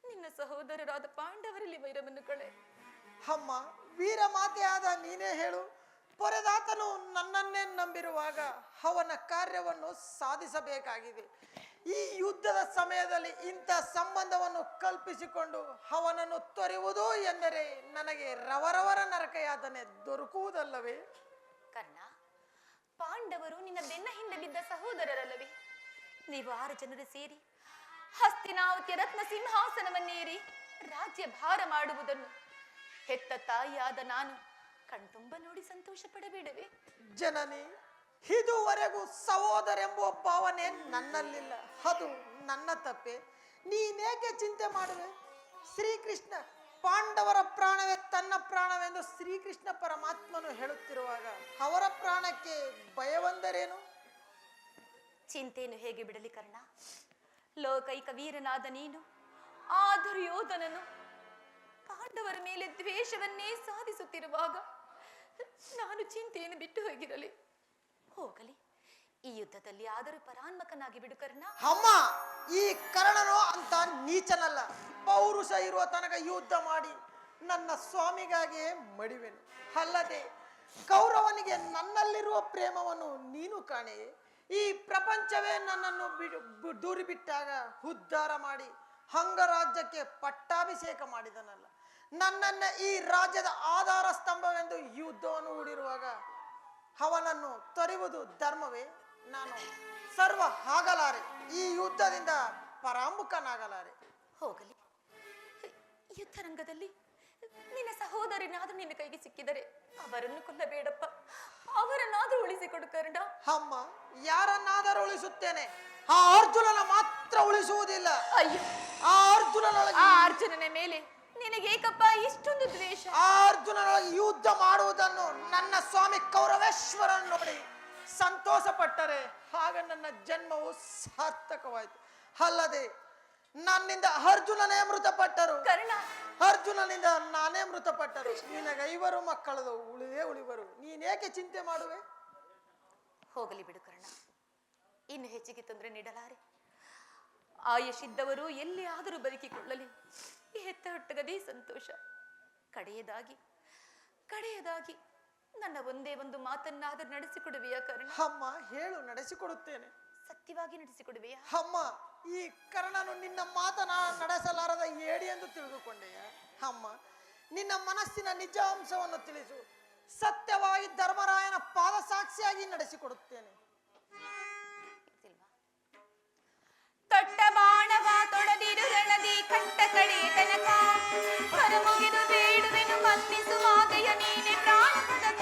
ನಿನ್ನ ಸಹೋದರರಾದ ಪಾಂಡವರಲ್ಲಿ ವೈರವನ್ನು ಕಳೆ. ಅಮ್ಮ ವೀರ ಮಾತೆಯಾದ ನೀನೇ ಹೇಳು. ಪೊರೆದಾತನು ನನ್ನನ್ನೇ ನಂಬಿರುವಾಗ ಅವನ ಕಾರ್ಯವನ್ನು ಸಾಧಿಸಬೇಕಾಗಿದೆ. ಈ ಯುದ್ಧದ ಸಮಯದಲ್ಲಿ ಇಂಥ ಸಂಬಂಧವನ್ನು ಕಲ್ಪಿಸಿಕೊಂಡು ಅವನನ್ನು ತೊರೆಯುವುದು ಎಂದರೆ ನನಗೆ ರವರವರ ನರಕಯಾತನೆ ದೊರಕುವುದಲ್ಲವೇ? ಕರ್ಣ, ಪಾಂಡವರು ನಿನ್ನ ಬೆನ್ನ ಹಿಂದೆ ಬಿದ್ದ ಸಹೋದರರಲ್ಲವೇ? ನೀವು 6 ಜನರು ಸೇರಿ ಹಸ್ತಿನಾವತಿಯ ರತ್ನ ಸಿಂಹಾಸನವನ್ನೇರಿ ರಾಜ್ಯ ಭಾರ ಮಾಡುವುದನ್ನು ಹೆತ್ತ ತಾಯಿಯಾದ ನಾನು ಕಣ್ತುಂಬ ನೋಡಿ ಸಂತೋಷ ಪಡಬೇಡವೇ? ಜನನಿ, ಇದುವರೆಗೂ ಸಹೋದರೆಂಬುವ ಭಾವನೆ ನನ್ನಲ್ಲಿಲ್ಲ. ಅದು ನನ್ನ ತಪ್ಪೆ. ನೀನೇಕೆ ಚಿಂತೆ ಮಾಡುವೆ? ಶ್ರೀಕೃಷ್ಣ ಪಾಂಡವರ ಪ್ರಾಣವೇ ತನ್ನ ಪ್ರಾಣವೆಂದು ಶ್ರೀಕೃಷ್ಣ ಪರಮಾತ್ಮನು ಹೇಳುತ್ತಿರುವಾಗ ಅವರ ಪ್ರಾಣಕ್ಕೆ ಭಯವಂದರೇನು? ಚಿಂತೆಯನ್ನು ಹೇಗೆ ಬಿಡಲಿ ಕರ್ಣ? ಲೋಕೈಕ ವೀರನಾದ ನೀನು ಆ ದುರ್ಯೋಧನನು ಪಾಂಡವರ ಮೇಲೆ ದ್ವೇಷವನ್ನೇ ಸಾಧಿಸುತ್ತಿರುವಾಗ ನಾನು ಚಿಂತೆಯನ್ನು ಬಿಟ್ಟು ಹೋಗಿರಲಿ. ಹೋಗಲಿ, ಈ ಯುದ್ಧದಲ್ಲಿ ಆದರೂ ಪರಾನ್ಮಕನಾಗಿ ಬಿಡು ಕರ್ಣ. ಅಮ್ಮ, ಈ ಕರ್ಣನು ಅಂತ ನೀಚನಲ್ಲ. ಪೌರುಷ ಇರುವ ತನಕ ಯುದ್ಧ ಮಾಡಿ ನನ್ನ ಸ್ವಾಮಿಗಾಗಿಯೇ ಮಡಿವೆನು. ಅಲ್ಲದೆ ಕೌರವನಿಗೆ ನನ್ನಲ್ಲಿರುವ ಪ್ರೇಮವನ್ನು ನೀನು ಕಾಣೆಯೇ? ಈ ಪ್ರಪಂಚವೇ ನನ್ನನ್ನು ದೂರಿ ಬಿಟ್ಟಾಗ ಉದ್ಧಾರ ಮಾಡಿ ಅಂಗರಾಜ್ಯಕ್ಕೆ ಪಟ್ಟಾಭಿಷೇಕ ಮಾಡಿದನಲ್ಲ. ನನ್ನನ್ನ ಈ ರಾಜ್ಯದ ಆಧಾರ ಸ್ತಂಭವೆಂದು ಯುದ್ಧವನ್ನು ಹೂಡಿರುವಾಗ ಅವನನ್ನು ತೊರೆಯುವುದು ಧರ್ಮವೇ? ನಾನು ಸರ್ವ ಆಗಲಾರೆ. ಈ ಯುದ್ಧದಿಂದ ಪರಾಮುಖನಾಗಲಾರೆ. ಹೋಗಲಿ, ಯುದ್ಧರಂಗದಲ್ಲಿ ನಿನ್ನ ಸಹೋದರನಾದ್ರೂ ನಿನ್ನ ಕೈಗೆ ಸಿಕ್ಕಿದರೆ ಅವರನ್ನು ಕೊಲ್ಲಬೇಡಪ್ಪ. ಅವರನ್ನಾದ್ರೂ ಉಳಿಸಿಕೊಡು ಕರ್ಣ. ಅಮ್ಮ, ಯಾರನ್ನಾದರೂ ಉಳಿಸುತ್ತೇನೆ, ಆ ಅರ್ಜುನನ ಮಾತ್ರ ಉಳಿಸುವುದಿಲ್ಲ. ಅಯ್ಯೋ, ಆ ಅರ್ಜುನನೊಳಗೆ ಆ ಅರ್ಜುನನ ಮೇಲೆ ನಿನಗೇಕಪ್ಪ ಇಷ್ಟೊಂದು ದ್ವೇಷ? ಆ ಅರ್ಜುನನೊಳಗೆ ಯುದ್ಧ ಮಾಡುವುದನ್ನು ನನ್ನ ಸ್ವಾಮಿ ಕೌರವೇಶ್ವರನ್ ನೋಡಿ ಸಂತೋಷ ಪಟ್ಟರೆ ಆಗ ನನ್ನ ಜನ್ಮವು ಸಾರ್ಥಕವಾಯಿತು. ಅಲ್ಲದೆ ನನ್ನಿಂದ ಅರ್ಜುನನೇ ಮೃತಪಟ್ಟರು, ಕರ್ಣ, ಅರ್ಜುನನಿಂದ ನಾನೇ ಮೃತಪಟ್ಟರು. ನಿನಗೆ 5 ಮಕ್ಕಳದು ಉಳಿದೇ ಉಳಿವರು. ನೀನೇಕೆ ಚಿಂತೆ ಮಾಡುವೆ? ಹೋಗಲಿ ಬಿಡು ಕರ್ಣ, ಇನ್ನು ಹೆಚ್ಚಿಗೆ ತೊಂದರೆ ನೀಡಲಾರೆ. ಆಯುಷಿದ್ದವರು ಎಲ್ಲಿ ಆದರೂ ಬದುಕಿಕೊಳ್ಳಲಿ. ಹೆತ್ತ ಹೊಟ್ಟಗದೇ ಸಂತೋಷ. ಕಡೆಯದಾಗಿ ನನ್ನ ಒಂದೇ ಒಂದು ಮಾತನ್ನಾದರೂ ನಡೆಸಿಕೊಡುವೆಯಾ ಕರ್ಣ? ಅಮ್ಮ ಹೇಳು, ನಡೆಸಿಕೊಡುತ್ತೇನೆ. ಸತ್ಯವಾಗಿ ನಡೆಸಿಕೊಡುವೆಯಾ? ಅಮ್ಮ, ಈ ಕರ್ಣನು ನಿನ್ನ ಮಾತನ ನಡೆಸಲಾರದ ಏಡಿ ಎಂದು ತಿಳಿದುಕೊಂಡೆಯ? ಅಮ್ಮ, ನಿನ್ನ ಮನಸ್ಸಿನ ನಿಜಾಂಶವನ್ನು ತಿಳಿಸು. ಸತ್ಯವಾಗಿ ಧರ್ಮರಾಯನ ಪಾದ ಸಾಕ್ಷಿಯಾಗಿ ನಡೆಸಿಕೊಡುತ್ತೇನೆ. ತೊಟ್ಟ ಬಾಣವ ತೊಡದಿರು ರಣದಿ ಕಟ್ಟ ಕಡೆ ತನಕ ಹೊರಮುಗಿದು ಬೇಡುವೆನು ಮನ್ನಿಸು ಮಾತೆಯ ನೀನೆ ಪ್ರಾಣಪದಕ.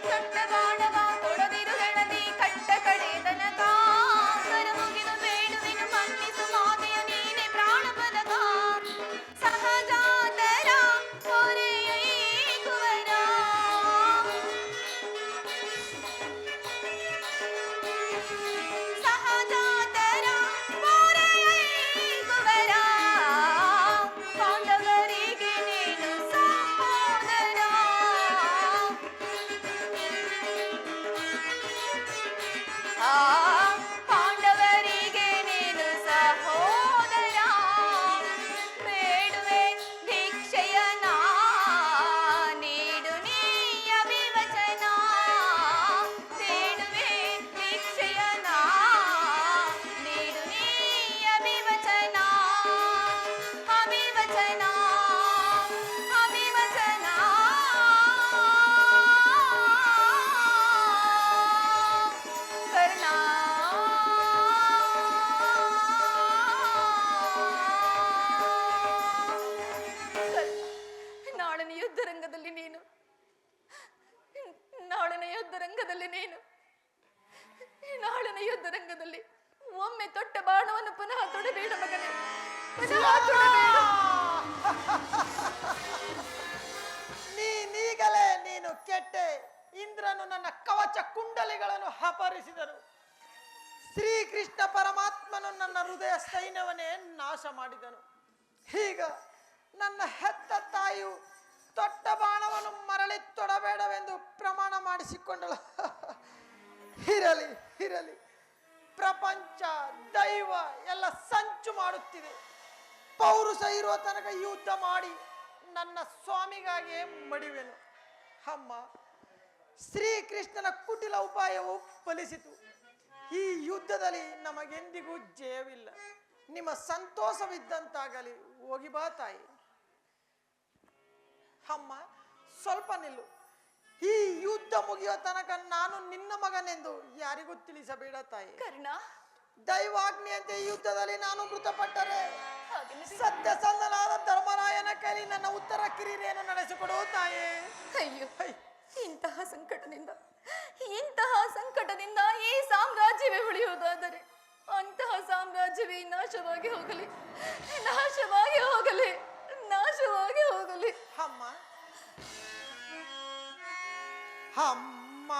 ತೊಟ್ಟ ಬಾಣವ ತೊಡದಿರು ರಣದಿ ಕಟ್ಟ ಕಡೆ ತನಕ ಹೊರಮುಗಿದು ಬೇಡುವೆನು ಮನ್ನಿಸು ಮಾತೆಯ ನೀನೆ ಪ್ರಾಣಪದಕ. ಸಹಜಾತರ ಹೊರೆಯುವರ ರಂಗದಲ್ಲಿ ನೀನು, ನಾಳಿನ ಯುದ್ಧ ರಂಗದಲ್ಲಿ ನೀನು, ನಾಳಿನ ಯುದ್ಧ ರಂಗದಲ್ಲಿ ಒಮ್ಮೆ ತೊಟ್ಟ ಬಾಣವನ್ನು ಪುನಃ ತೊಡಬೇಡ ಮಗನೇ, ಪುನಃ ತೊಡಬೇಡ. ನೀನೀಗಲೇ ನೀನು ಕೆಟ್ಟೆ. ಇಂದ್ರನು ನನ್ನ ಕವಚ ಕುಂಡಲಿಗಳನ್ನು ಅಪಹರಿಸಿದನು. ಶ್ರೀಕೃಷ್ಣ ಪರಮಾತ್ಮನು ನನ್ನ ಹೃದಯ ಸೈನ್ಯವನ್ನೇ ನಾಶ ಮಾಡಿದನು. ಈಗ ನನ್ನ ಹೆತ್ತ ತಾಯಿಯು ತೊಟ್ಟ ಬಾಣವನ್ನು ಮರಳಿ ತೊಡಬೇಡವೆಂದು ಪ್ರಮಾಣ ಮಾಡಿಸಿಕೊಂಡಳು. ಇರಲಿ ಇರಲಿ, ಪ್ರಪಂಚ ದೈವ ಎಲ್ಲ ಸಂಚು ಮಾಡುತ್ತಿದೆ. ಪೌರುಷ ಇರುವ ತನಕ ಯುದ್ಧ ಮಾಡಿ ನನ್ನ ಸ್ವಾಮಿಗಾಗಿಯೇ ಮಡಿವೆನು. ಅಮ್ಮ, ಶ್ರೀಕೃಷ್ಣನ ಕುಟಿಲ ಉಪಾಯವು ಫಲಿಸಿತು. ಈ ಯುದ್ಧದಲ್ಲಿ ನಮಗೆಂದಿಗೂ ಜಯವಿಲ್ಲ. ನಿಮ್ಮ ಸಂತೋಷವಿದ್ದಂತಾಗಲಿ. ಹೋಗಿ ಬಾ ತಾಯಿ. ಅಮ್ಮ, ಸ್ವಲ್ಪ ನಿಲ್ಲು. ಈ ಯುದ್ಧ ಮುಗಿಯೋ ತನಕ ನಾನು ನಿನ್ನ ಮಗನೆಂದು ಯಾರಿಗೂ ತಿಳಿಸಬೇಡ ತಾಯಿ. ಕರ್ಣ, ದೈವಾಜ್ಞೆಯಂತೆ ಈ ಯುದ್ಧದಲ್ಲಿ ನಾನು ಮೃತಪಟ್ಟರೆ ಸತ್ಯಸಂಧನಾದ ಧರ್ಮರಾಯನ ಕೈಲಿ ನನ್ನ ಉತ್ತರ ಕಿರೀರಿಯನ್ನು ನಡೆಸಿಕೊಡು ತಾಯೇ. ಅಯ್ಯೋ, ಇಂತಹ ಸಂಕಟದಿಂದ ಈ ಸಾಮ್ರಾಜ್ಯವೇ ಉಳಿಯುವುದಾದರೆ ಅಂತಹ ಸಾಮ್ರಾಜ್ಯವೇ ನಾಶವಾಗಿ ಹೋಗಲಿ, ನಾಶವಾಗಿ ಹೋಗಲಿ, ನಾಶವಾಗಿ ಹೋಗಲಿ. ಅಮ್ಮ, ಅಮ್ಮ,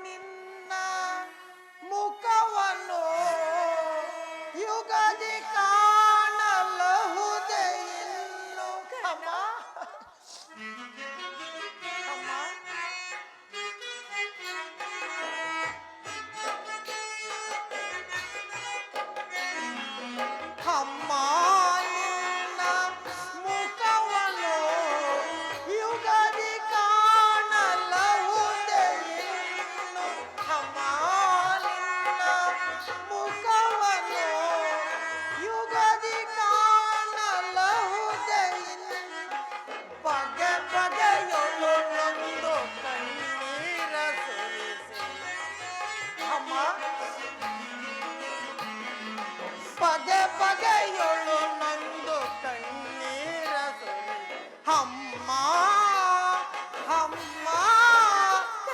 ನಿನ್ನ ಮುಖವನ್ನು ಯುಗದಿ ಕಾಣಲಹುದೇ ಇನ್ನು. ಅಮ್ಮ, ಅಮ್ಮ, ಅಮ್ಮ, ನಿನ್ನ ಮುಖವನ್ನು ಯುಗದಿ ಕಾಣಲಹುದೇ ಇನ್ನು. ಅಮ್ಮ, ನಿನ್ನ ಮುಖವನ್ನು ಯುಗದಿ ಕಾಣಲಹುದೇ ಇನ್ನು. ಬಗೆ ಬಗೆಯೊಳು ನೊಂದು ಕಣ್ಣೀರ ಸುರಿಸಿ. ಅಮ್ಮ, ಬಗೆ ಬಗೆಯೊಳು ನೊಂದು ಕಣ್ಣೀರ ಸುರಿಸಿ. ಅಮ್ಮ, ಅಮ್ಮ,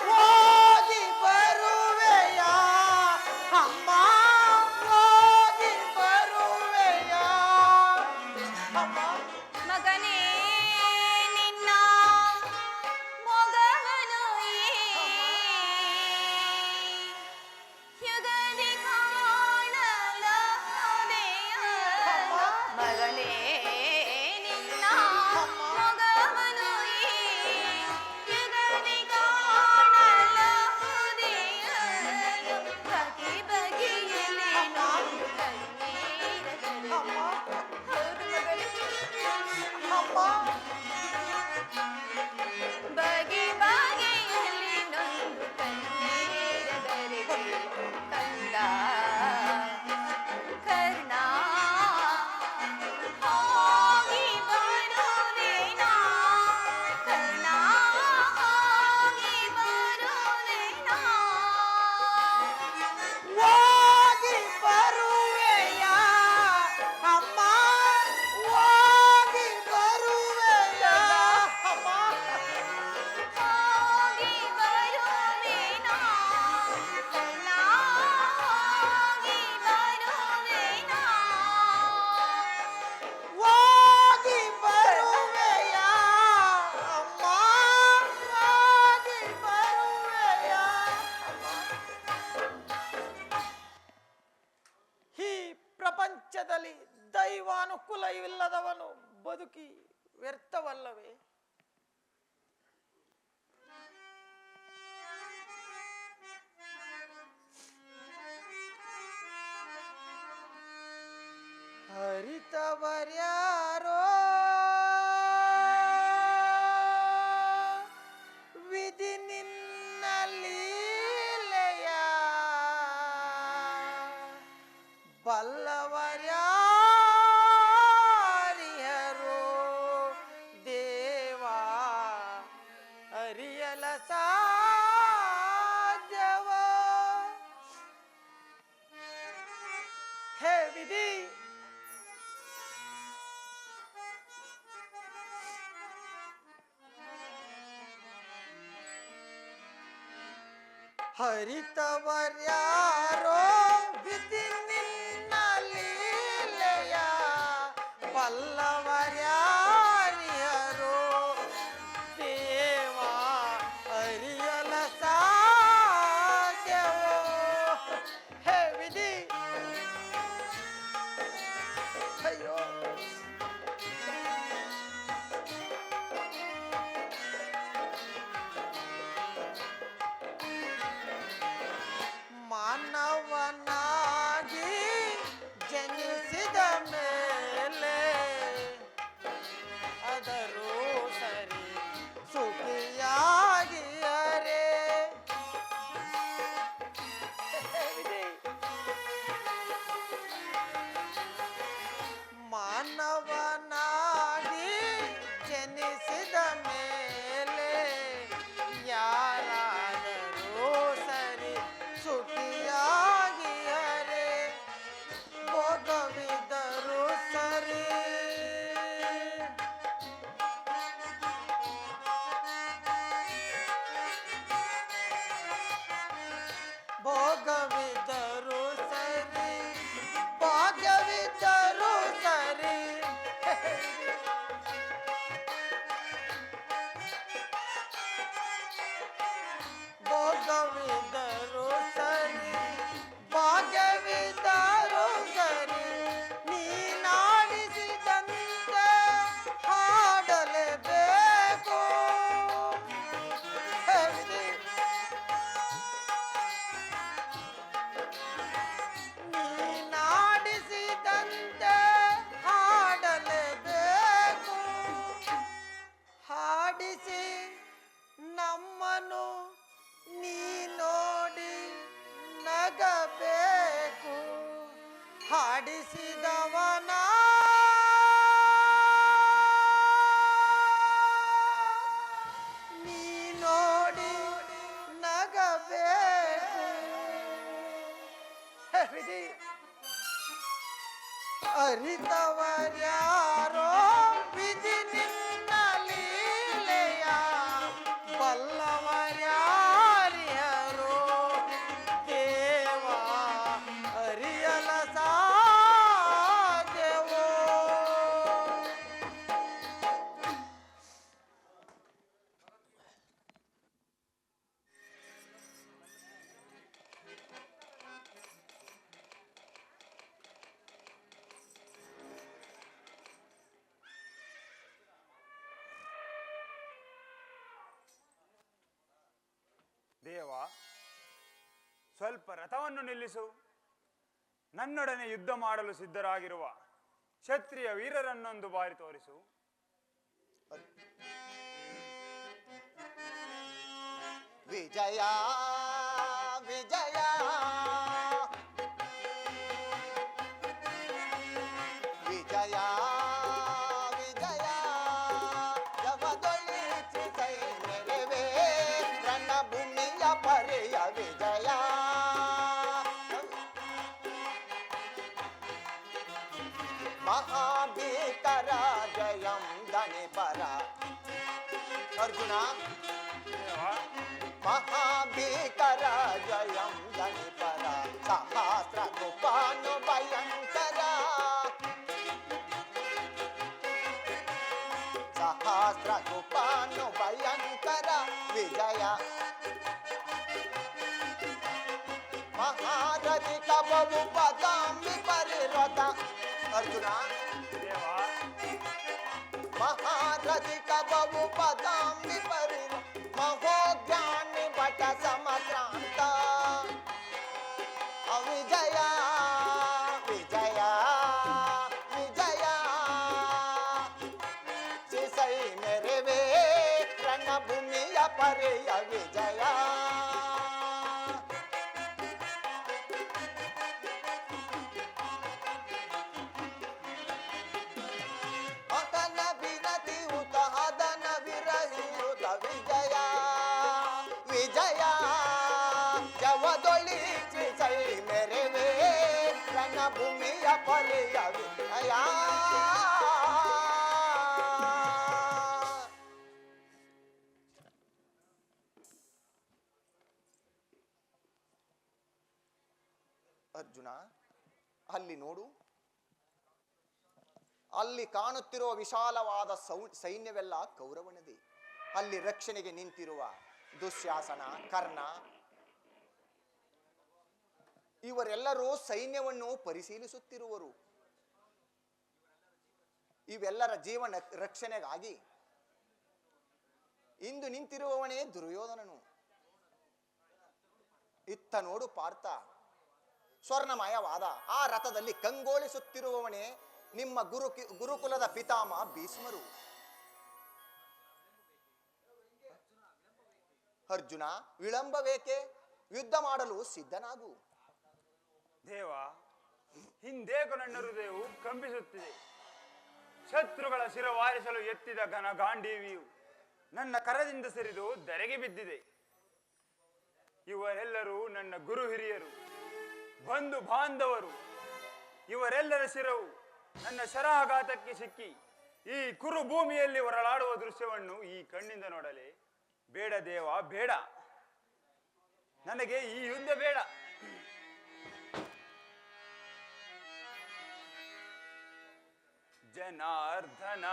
ಹೋಗಿ ಬರುವೆಯ. ಅಮ್ಮ, ಹೋಗಿ ಬರುವೆಯ. ಅಮ್ಮ, ಮಗನೇ, ನಿನ್ನ ಮೊಗವನು ಯುಗದಿ ಕಾಣಲಾದೆಯ. ಮಗನೇ, ನಿನ್ನ ಮೊಗವನು ಯುಗದಿ ಕಾಣಲಾದೆಯ. ಬಗೆ ಬಗೆಯಲ್ಲಿ ನೊಂದು ಕಣ್ಣೀರ ಅಮ್ಮ, ಹೌದು ಮಗನೇ, ಅಮ್ಮ, ಬಗೆ ಬಗೆಯಲ್ಲಿ ನೊಂದು ಕಣ್ಣೀರ ಬರೆದೆ ಕಂದ. ಕರ್ಣ, ಹೋಗಿ ಬರುವೆನಾ? ಕರ್ಣ, ಹೋಗಿ ಬರುವೆನಾ? ಹೋಗಿ ಬರುವೆಯ. ಅಮ್ಮ, ಹೋಗಿ ಬರುವೆಯ. ಅಮ್ಮ, ಹೋಗಿ ಬರುವೆನಾ? ಕರ್ಣ, ಹೋಗಿ ಬರುವೆನಾ? ಹೋಗಿ ಬರುವೆಯ. ಅಮ್ಮ, ಹೋಗಿ ಬರುವೆಯ. ಈ ಪ್ರಪಂಚದಲ್ಲಿ ದೈವಾನುಕೂಲವಿಲ್ಲದವನು ಬದುಕಿ ವ್ಯರ್ಥವಲ್ಲವೇ? ಹರಿತವರ್ಯಾರೋ ವಿಧಿ ನಿನ್ನ ಲೀಲೆಯ. ಬಲ್ಲವರ್ಯಾರಿಯರೋ ದೇವ ಹರಿತವರ್ಯಾರೋ ವಿಧಿ ನಿನ್ನ ಲೀಲೆಯ ಬಲ್ಲವರ್ಯಾರಿಯರೋ ದೇವ ಅರಿಯಲ ಸಾಧ್ಯವೋ. ಹೇ ವಿಧಿ, ಅಯ್ಯೋ ಮಾನವನಾಗಿ ಜನಿಸಿದ ಮೇಲೆ ಆದರೂ ಸರಿ ಸುಖಿಯಾಗಿಯರೆ. ಮಾನವನಾಗಿ ಜನಿಸಿದ ಮೇಲೆ ಯಾರಾದರೂ ಸರಿ ಸುಖಿಯಾಗಿಯರೆ ಭೋಗವಿದ್ದರೂ ಸರಿ. ಭೋಗವಿದ್ದರೂ ಸರಿ ಭಾಗ್ಯವಿದ್ದರೂ ಸರಿ. ಭೋಗವಿದ್ದರೂ ಸರಿ ಭಾಗ್ಯವಿದ್ದರೂ ಸರಿ ನೀನಾಡಿಸಿದಂತೆ ಹಾಡಲೇಬೇಕು. ನೀನಾಡಿಸಿದಂತೆ ಹಾಡಲೇಬೇಕು. ಹಾಡಿಸಿ ನಮ್ಮನು ನೀ ನೋಡಿ ನಗಬೇಕು. ಹಾಡಿಸಿದವನ ನೀ ನೋಡಿ ನಗಬೇಕು. ವಿಧಿ ಅರಿತವರ್ಯಾರೋ ವಿಧಿ ನಿನ್ನ ಲೀಲೆಯ ಬಲ್ಲವರ್ಯಾರಿಯರೋ ದೇವ ಅರಿಯಲ ಸಾಧ್ಯವೋ. ದೇವ, ಸ್ವಲ್ಪ ರಥವನ್ನು ನಿಲ್ಲಿಸು. ನನ್ನೊಡನೆ ಯುದ್ಧ ಮಾಡಲು ಸಿದ್ಧರಾಗಿರುವ ಕ್ಷತ್ರಿಯ ವೀರರನ್ನೊಂದು ಬಾರಿ ತೋರಿಸು. ವಿಜಯ ವಿಜಯ ವಿಜಯ ವಿಜಯ ಜಗದೊಳಿಸಿ ಸೈನ್ಯವೇ ರಣಭೂಮಿಯ ಪರೆಯ ವಿಜಯ. ಮಹಾಭೀಕರ ಜಯಂ ದಣಿಪರ. ಅರ್ಜುನ, ಮಹಾಭೀಕರ ಜಯಂ ದಣಿಪರ ಸಹಸ್ರ ತುಫಾನು ಭಯಂಕರ. ಸಹಸ್ರ ತುಫಾನು ಭಯಂಕರ ವಿಜಯ. ಮಹಾರಥಿ ಕಬವು ಪದಾಂಬಿ ಪರಿರಥ. ಅರ್ಜುನ, ಮಹಾರಥಿ ಕಬವು ಪದಾಂಬಿ ಪರಿರಥ ಮಹೋಜ್ಞಾನಿ ಭಟ ಸಮಕ್ರಾಂತ. ವಿಜಯ ವಿಜಯ ವಿಜಯ ಸಿಸೈ ಮೆರೆವೆ ರಣಭೂಮಿಯ ಪರೆಯ ವಿಜಯ. ಅದನ ವಿನತಿ ಉತ ಅದನ ವಿರಹಿತ ವಿಜಯ ವಿಜಯ. ಜವದೊಳಿಸಿ ಸೈ ಮೆರೆವೆ ರಣಭೂಮಿಯ ಪರೆಯ ವಿಜಯ. ಅರ್ಜುನ, ಅಲ್ಲಿ ನೋಡು. ಅಲ್ಲಿ ಕಾಣುತ್ತಿರುವ ವಿಶಾಲವಾದ ಸೈನ್ಯವೆಲ್ಲ ಕೌರವನದೇ. ಅಲ್ಲಿ ರಕ್ಷಣೆಗೆ ನಿಂತಿರುವ ದುಶ್ಯಾಸನ, ಕರ್ಣ ಇವರೆಲ್ಲರೂ ಸೈನ್ಯವನ್ನು ಪರಿಶೀಲಿಸುತ್ತಿರುವರು. ಇವೆಲ್ಲರ ಜೀವನ ರಕ್ಷಣೆಗಾಗಿ ಇಂದು ನಿಂತಿರುವವನೇ ದುರ್ಯೋಧನನು. ಇತ್ತ ನೋಡು ಪಾರ್ಥ, ಸ್ವರ್ಣಮಯವಾದ ಆ ರಥದಲ್ಲಿ ಕಂಗೊಳಿಸುತ್ತಿರುವವನೇ ನಿಮ್ಮ ಗುರುಕುಲದ ಪಿತಾಮಹ ಭೀಷ್ಮರು. ಅರ್ಜುನ, ವಿಳಂಬವೇಕೆ? ಯುದ್ಧ ಮಾಡಲು ಸಿದ್ಧನಾಗು. ದೇವ, ಹಿಂದೇಕು ನನ್ನ ಹೃದಯವು ಕಂಪಿಸುತ್ತಿದೆ. ಶತ್ರುಗಳ ಶಿರವಾರಿಸಲು ಎತ್ತಿದ ಘನ ಗಾಂಡೀವಿಯು ನನ್ನ ಕರದಿಂದ ಸರಿದು ಧರೆಗೆ ಬಿದ್ದಿದೆ. ಇವರೆಲ್ಲರೂ ನನ್ನ ಗುರು ಹಿರಿಯರು, ಬಂಧು ಬಾಂಧವರು. ಇವರೆಲ್ಲರ ಶಿರವು ನನ್ನ ಶರಾಘಾತಕ್ಕೆ ಸಿಕ್ಕಿ ಈ ಕುರು ಭೂಮಿಯಲ್ಲಿ ಹೊರಳಾಡುವ ದೃಶ್ಯವನ್ನು ಈ ಕಣ್ಣಿಂದ ನೋಡಲೇ ಬೇಡ ದೇವ, ಬೇಡ. ನನಗೆ ಈ ಯುದ್ಧ ಬೇಡ. ಜನಾರ್ದನ,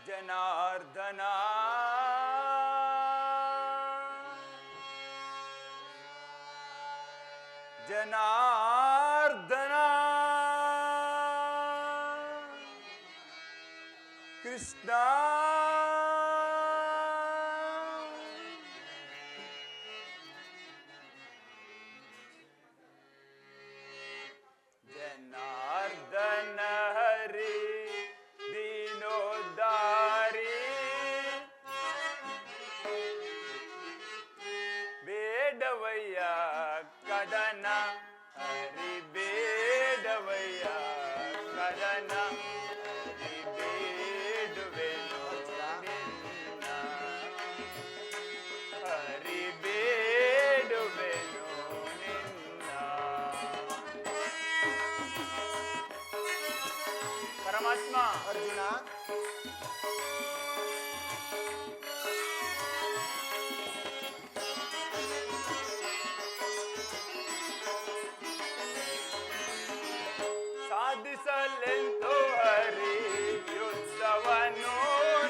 ಜನಾರ್ದನ, ಜನಾರ್ದನ, ಕೃಷ್ಣ, ಜನಾರ್ದನ ಹರಿ ದೀನೋದ್ಧಾರಿ, ಬೇಡವಯ್ಯ ಕದನ ಹರಿ, ಬೇಡವಯ್ಯ ಕದನ ಹರಿ, ಬೇಡುವೆನು ನಿನ್ನ, ಹರಿ ಬೇಡುವೆನು ನಿನ್ನ. ಪರಮಾತ್ಮ, ಅರ್ಜುನ, ಸಾಧಿಸಲೆಂದು ಹರಿ ಯುದ್ಧವನ್ನು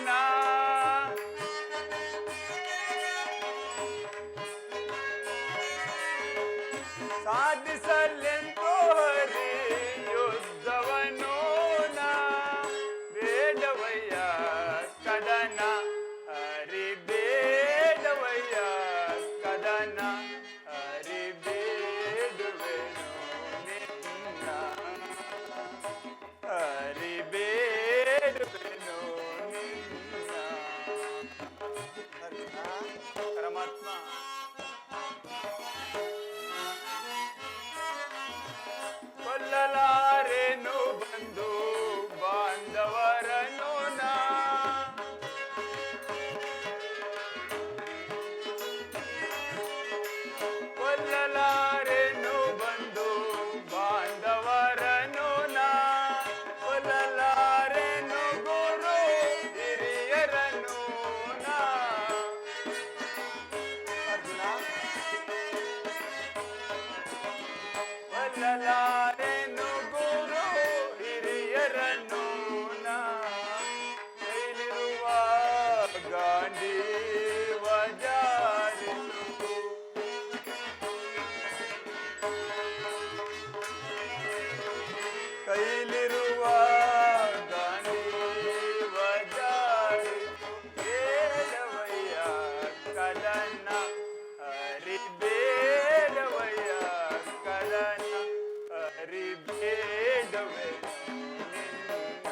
ನಾ, ಸಾಧಿಸಲೆಂದು ಹರಿ ಯುದ್ಧವನ್ನು ನಾ, ಬೇಡವಯ್ಯ ಕದನ ಹರಿ, ಬೇಡವಯ್ಯ ಕದನ ಹರಿ, ಬೇಡುವೆನು ನಿನ್ನ, ಹರಿ ಬೇಡುವೆನು ನಿನ್ನ. ಅರ್ಜುನ, ಪರಮಾತ್ಮ, ಕೊಲ್ಲಲಾರೆನು ಬಂದು ಬಾಂಧವರನು ನಾ, ಕೊಲ್ಲಲಾರೆನು ಬಂದು ಬಾಂಧವರನು ನಾ, ಕೊಲ್ಲಲಾರೆನು ಗುರು ಹಿರಿಯರನು ನಾ. ಅರ್ಜುನ, ಕೊಲ್ಲಲಾರೆನು ಗುರು ಹಿರಿಯರನು ನಾ, ಕೈಲಿರುವ ಗಾಂಡೀವ ಜಾರಿಸು, ಕೈಲಿರುವ ಗಾಂಡೀವ ಜಾರಿಸು, ಬೇಡವಯ್ಯ ಕದನ ಹರಿ, ಬೇಡವಯ್ಯ ಕದನ ಹರಿ, ಬೇಡವೆನು ನಿನ್ನ,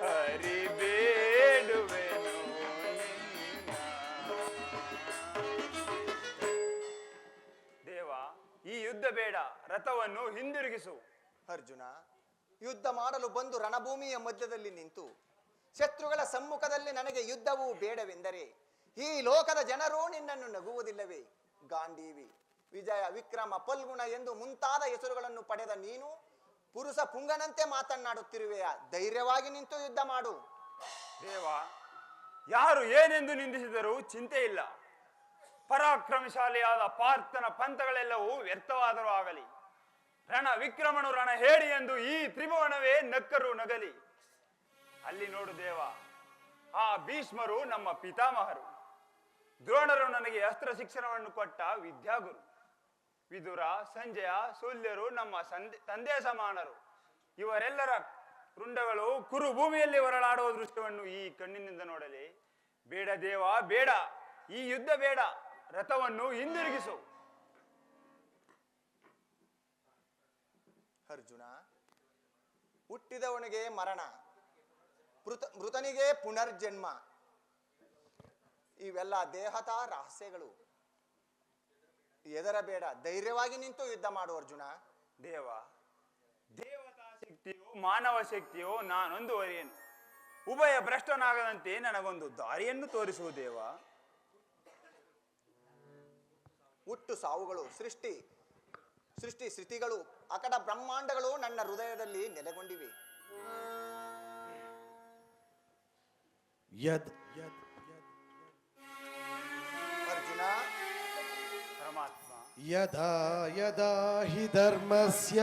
ಹರಿ ಬೇಡುವೆನು ನಿನ್ನ. ದೇವ, ಈ ಯುದ್ಧ ಬೇಡ, ರಥವನ್ನು ಹಿಂದಿರುಗಿಸು. ಅರ್ಜುನ, ಯುದ್ಧ ಮಾಡಲು ಬಂದು ರಣಭೂಮಿಯ ಮಧ್ಯದಲ್ಲಿ ನಿಂತು ಶತ್ರುಗಳ ಸಮ್ಮುಖದಲ್ಲಿ ನನಗೆ ಯುದ್ಧವೂ ಬೇಡವೆಂದರೆ ಈ ಲೋಕದ ಜನರೂ ನಿನ್ನನ್ನು ನಗುವುದಿಲ್ಲವೇ? ಗಾಂಡೀವಿ, ವಿಜಯ, ವಿಕ್ರಮ, ಫಲ್ಗುಣ ಎಂದು ಮುಂತಾದ ಹೆಸರುಗಳನ್ನು ಪಡೆದ ನೀನು ಪುರುಷ ಪುಂಗನಂತೆ ಮಾತನಾಡುತ್ತಿರುವೆಯ? ಧೈರ್ಯವಾಗಿ ನಿಂತು ಯುದ್ಧ ಮಾಡು. ದೇವ, ಯಾರು ಏನೆಂದು ನಿಂದಿಸಿದರೂ ಚಿಂತೆ ಇಲ್ಲ. ಪರಾಕ್ರಮಶಾಲಿಯಾದ ಪಾರ್ಥನ ಪಂಥಗಳೆಲ್ಲವೂ ವ್ಯರ್ಥವಾದರೂ ಆಗಲಿ. ರಣ ವಿಕ್ರಮನು ರಣ ಹೇಳಿ ಎಂದು ಈ ತ್ರಿಭುವನವೇ ನಕ್ಕರು ನಗಲಿ. ಅಲ್ಲಿ ನೋಡು ದೇವ, ಆ ಭೀಷ್ಮರು ನಮ್ಮ ಪಿತಾಮಹರು, ದ್ರೋಣರು ನನಗೆ ಅಸ್ತ್ರ ಶಿಕ್ಷಣವನ್ನು ಕೊಟ್ಟ ವಿದ್ಯಾಗುರು, ವಿದುರ, ಸಂಜಯ, ಶೂಲ್ಯರು ನಮ್ಮ ತಂದೆ ಸಮಾನರು. ಇವರೆಲ್ಲರ ರುಂಡಗಳು ಕುರು ಭೂಮಿಯಲ್ಲಿ ಹೊರಳಾಡುವ ದೃಶ್ಯವನ್ನು ಈ ಕಣ್ಣಿನಿಂದ ನೋಡಲಿ. ಬೇಡ ದೇವ ಬೇಡ, ಈ ಯುದ್ಧ ಬೇಡ, ರಥವನ್ನು ಹಿಂದಿರುಗಿಸು. ಅರ್ಜುನ, ಹುಟ್ಟಿದವನಿಗೆ ಮರಣ, ಮೃತನಿಗೆ ಪುನರ್ಜನ್ಮ, ಇವೆಲ್ಲ ದೇಹದ ರಹಸ್ಯಗಳು. ಹೆದರಬೇಡ, ಧೈರ್ಯವಾಗಿ ನಿಂತು ಯುದ್ಧ ಮಾಡು ಅರ್ಜುನ. ದೇವ, ದೇವತಾ ಶಕ್ತಿಯೋ ಮಾನವ ಶಕ್ತಿಯೋ ನಾನೊಂದು ಅರಿಯೇನು. ಉಭಯ ಭ್ರಷ್ಟನಾಗದಂತೆ ನನಗೊಂದು ದಾರಿಯನ್ನು ತೋರಿಸುವ ದೇವ. ಹುಟ್ಟು ಸಾವುಗಳು, ಸೃಷ್ಟಿ ಸ್ಥಿತಿಗಳು, ಅಕಡ ಬ್ರಹ್ಮಾಂಡಗಳು ನನ್ನ ಹೃದಯದಲ್ಲಿ ನೆಲೆಗೊಂಡಿವೆ. ಅರ್ಜುನ, ಪರಮಾತ್ಮ, ಯದಾ ಯದಾ ಹಿ ಧರ್ಮಸ್ಯ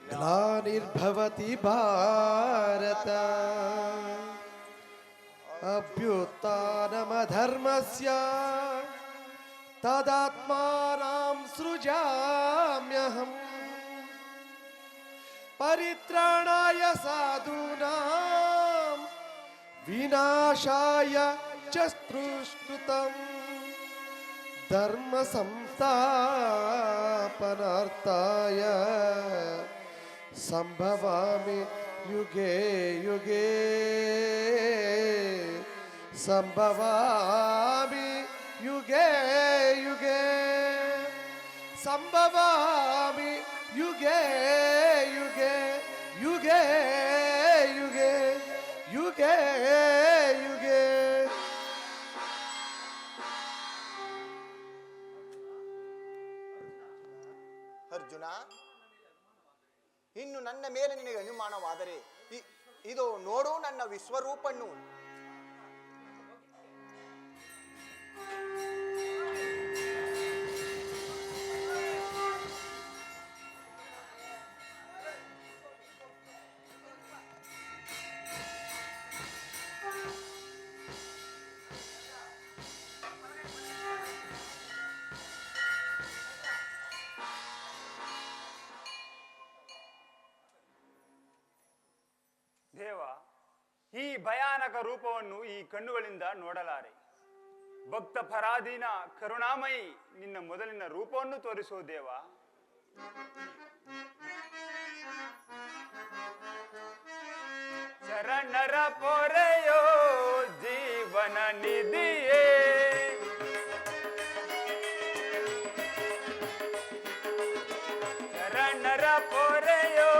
ಗ್ಲಾನಿರ್ಭವತಿ ಭಾರತ ಅಭ್ಯುತ್ಥಾನಮಧರ್ಮಸ್ಯ ತದಾತ್ಮಾನಾಂ ಸೃಜಾಮ್ಯಹಂ ಪರಿತ್ರಾಣಾಯ ಸಾಧೂನಾಂ ವಿನಾಶಾಯ ಚ ಸ್ತುಷ್ಕೃತಂ ಧರ್ಮ ಸಂಸ್ಥಾಪನಾರ್ಥಾಯ ಸಂಭವಾಮಿ ಯುಗೆ ಯುಗೆ ಸಂಭವಾಮಿ ಯುಗೆ ಯುಗೆ ಸಂಭವಾಮಿ ಯುಗೆ ಯುಗೆ ಯುಗೆ ಯುಗೆ ಯುಗೆ ಯುಗೆ. ಅರ್ಜುನ, ಇನ್ನು ನನ್ನ ಮೇಲೆ ನಿನಗೆ ಅನುಮಾನವಾದರೆ ಇದು ನೋಡು ನನ್ನ ವಿಶ್ವರೂಪನ್ನು. ದೇವ, ಈ ಭಯಾನಕ ರೂಪವನ್ನು ಈ ಕಣ್ಣುಗಳಿಂದ ನೋಡಲಾರೆ. ಭಕ್ತ ಪರಾಧೀನ ಕರುಣಾಮಯಿ ನಿನ್ನ ಮೊದಲಿನ ರೂಪವನ್ನು ತೋರಿಸೋ ದೇವ. ಶರಣರ ಪೊರೆಯೋ ಜೀವನ ನಿಧಿಯೇ, ಶರಣರ ಪೊರೆಯೋ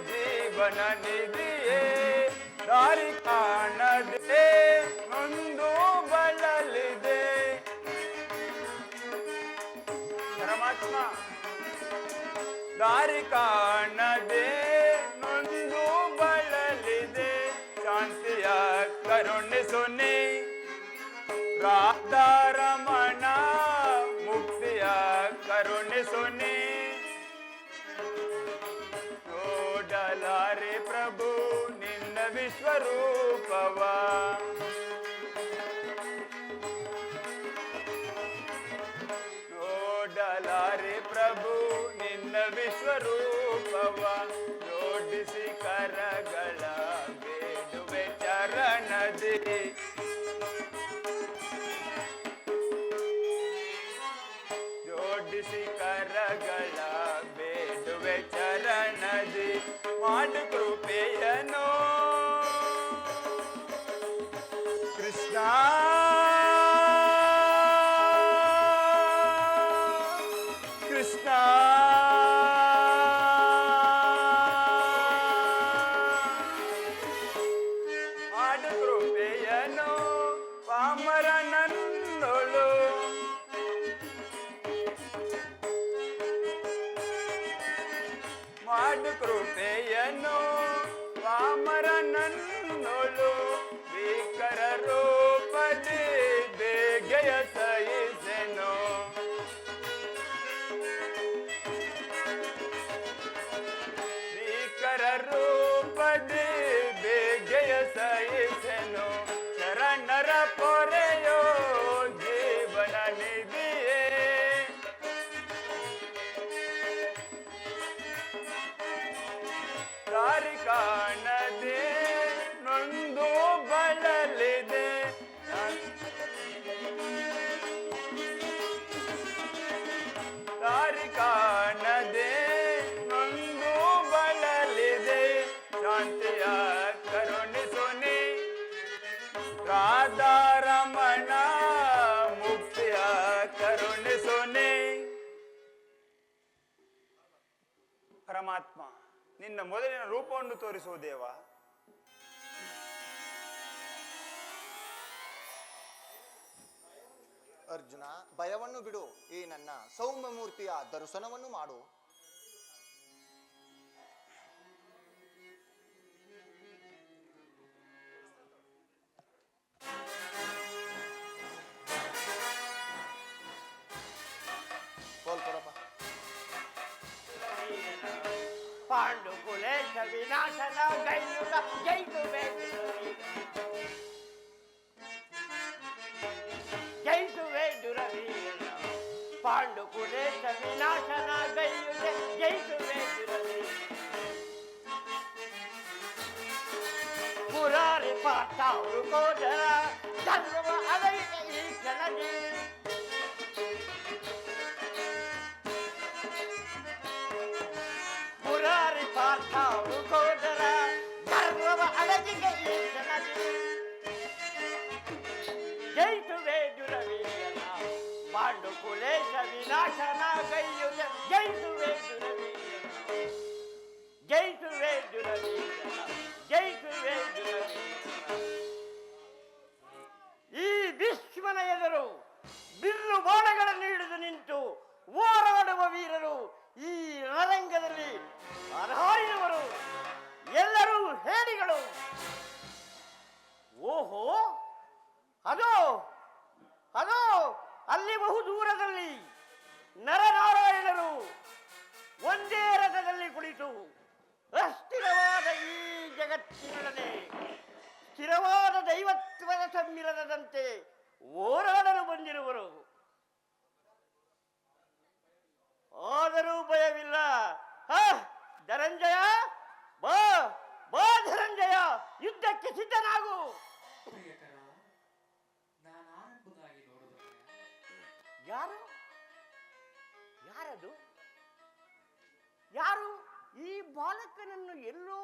ಜೀವನ ನಿಧಿಯೇ, ದಾರಿ ಕಾಣದೆ ನೊಂದು ಬಳಲಿದೆ. ಪರಮಾತ್ಮ, ದಾರಿ ಕಾಣದೆ ನೊಂದು ಬಳಲಿದೆ. ಶಾಂತಿಯ ಕರುಣಿಸು ನೀ ರಾಧಾರಮಣ, ಮುಕ್ತಿಯ ಕರುಣಿಸು ನೀ. ನೋಡಲಾರೆ ಪ್ರಭು ನಿನ್ನ ವಿಶ್ವರೂಪವ, ನೋಡಲಾರೆ ಪ್ರಭು ನಿನ್ನ ವಿಶ್ವರೂಪವ. ಜೋಡಿಸಿ ಕರಗಳ ಬೇಡುವೆ ಚರಣದಿ, ಜೋಡಿಸಿ ಕರಗಳ ಬೇಡುವೆ ಚರಣದಿ. ಮಾಡು ಕೃಪೆಯನೋ ಕೃಷ್ಣ, ಕೃಷ್ಣ ಮಾಡು ಕೃಪೆಯನೋ ಪಾಮರನನ್ನೊಳು. ಮಾಡು ಕೃಪೆಯನೋ ಪಾಮರನನ್ನೊಳು. ಕಾಣದೆ ನೊಂದು ಬಳಲಿದೆ. ದಾರಿ ಕಾಣದೆ ನೊಂದು ಬಳಲಿದೆ. ಶಾಂತಿಯ ಕರುಣಿಸುನಿ ರಾಧಾರಮಣ, ಮುಕ್ತಿಯ ಕರುಣಿಸುನಿ. ಪರಮಾತ್ಮ, ನಿನ್ನ ಮೊದಲಿನ ರೂಪವನ್ನು ತೋರಿಸುವ ದೇವ. ಅರ್ಜುನ, ಭಯವನ್ನು ಬಿಡು. ಈ ನನ್ನ ಸೌಮ್ಯ ಮೂರ್ತಿಯ ದರ್ಶನವನ್ನು ಮಾಡು. ಕೊಡಪ್ಪ. ಪಾಂಡು ಕುಲೇಶ ವಿನಾಶನ ಗೈಯುತ ಜಯಿಸುವೆ ಜಯಿಸುವೆ ದುರವೀರ. ಪಾಂಡು ಕುಲೇಶ ವಿನಾಶನ ಗೈಯುತ ಜಯಿಸುವೆ ದುರವೀರ. ಮುರಾರಿ ಪಾಠಾವರು ಕೋದರ ಧರ್ಮ ಅಲೈಕ ಈ ಕ್ಷಣದಿ. ಮುರಾರಿ ಪಾರ್ಥಾವು ಕೋದರ ಧರ್ಮವ ಅಡಗಿಗೆ ಈ ಕ್ಷಣದಿ. ಜಯಿಸುವೆ ದುರವೀರನ ಪಾಂಡು ಕುಲೇಶ ವಿನಾಶನ ಗೈಯುತ ಜಯಿಸುವೆ ದುರವೀರನ. ಜಯಿಸುವೆ ದುರವೀರನ, ಜಯಿಸುವೆ ದುರವೀರನ. ಈ ಭೀಷ್ಮನ ಎದುರು ಬಿಲ್ಲು ಬಾಣಗಳನ್ನು ಹಿಡಿದು ನಿಂತು ಹೋರಾಡುವ ವೀರರು ಈ ರಣರಂಗದಲ್ಲಿ ಅರ್ಹಾರಿನವರು ಎಲ್ಲರೂ ಹೇಡಿಗಳು. ಓಹೋ, ಅದೋ ಅದೋ ಅಲ್ಲಿ ಬಹುದೂರದಲ್ಲಿ ನರನಾರಾಯಣರು ಒಂದೇ ರಥದಲ್ಲಿ ಕುಳಿತು ಅಸ್ಥಿರವಾದ ಈ ಜಗತ್ತಿನೊಡನೆ ಸ್ಥಿರವಾದ ದೈವತ್ವದ ಸಮ್ಮಿಲನದಂತೆ ಹೋರಾಡಲು ಬಂದಿರುವರು. ಆದರೂ ಭಯವಿಲ್ಲ. ಧನಂಜಯ, ಬಾ ಬಾ ಧನಂಜಯ, ಯುದ್ಧಕ್ಕೆ ಸಿದ್ಧನಾಗು. ಪ್ರಿಯಕರ, ನಾನು ಆರಂಭದಾಗಿ ನೋಡುವುದಕ್ಕೆ ಯಾರು? ಯಾರದು? ಯಾರು? ಈ ಬಾಲಕನನ್ನು ಎಲ್ಲೋ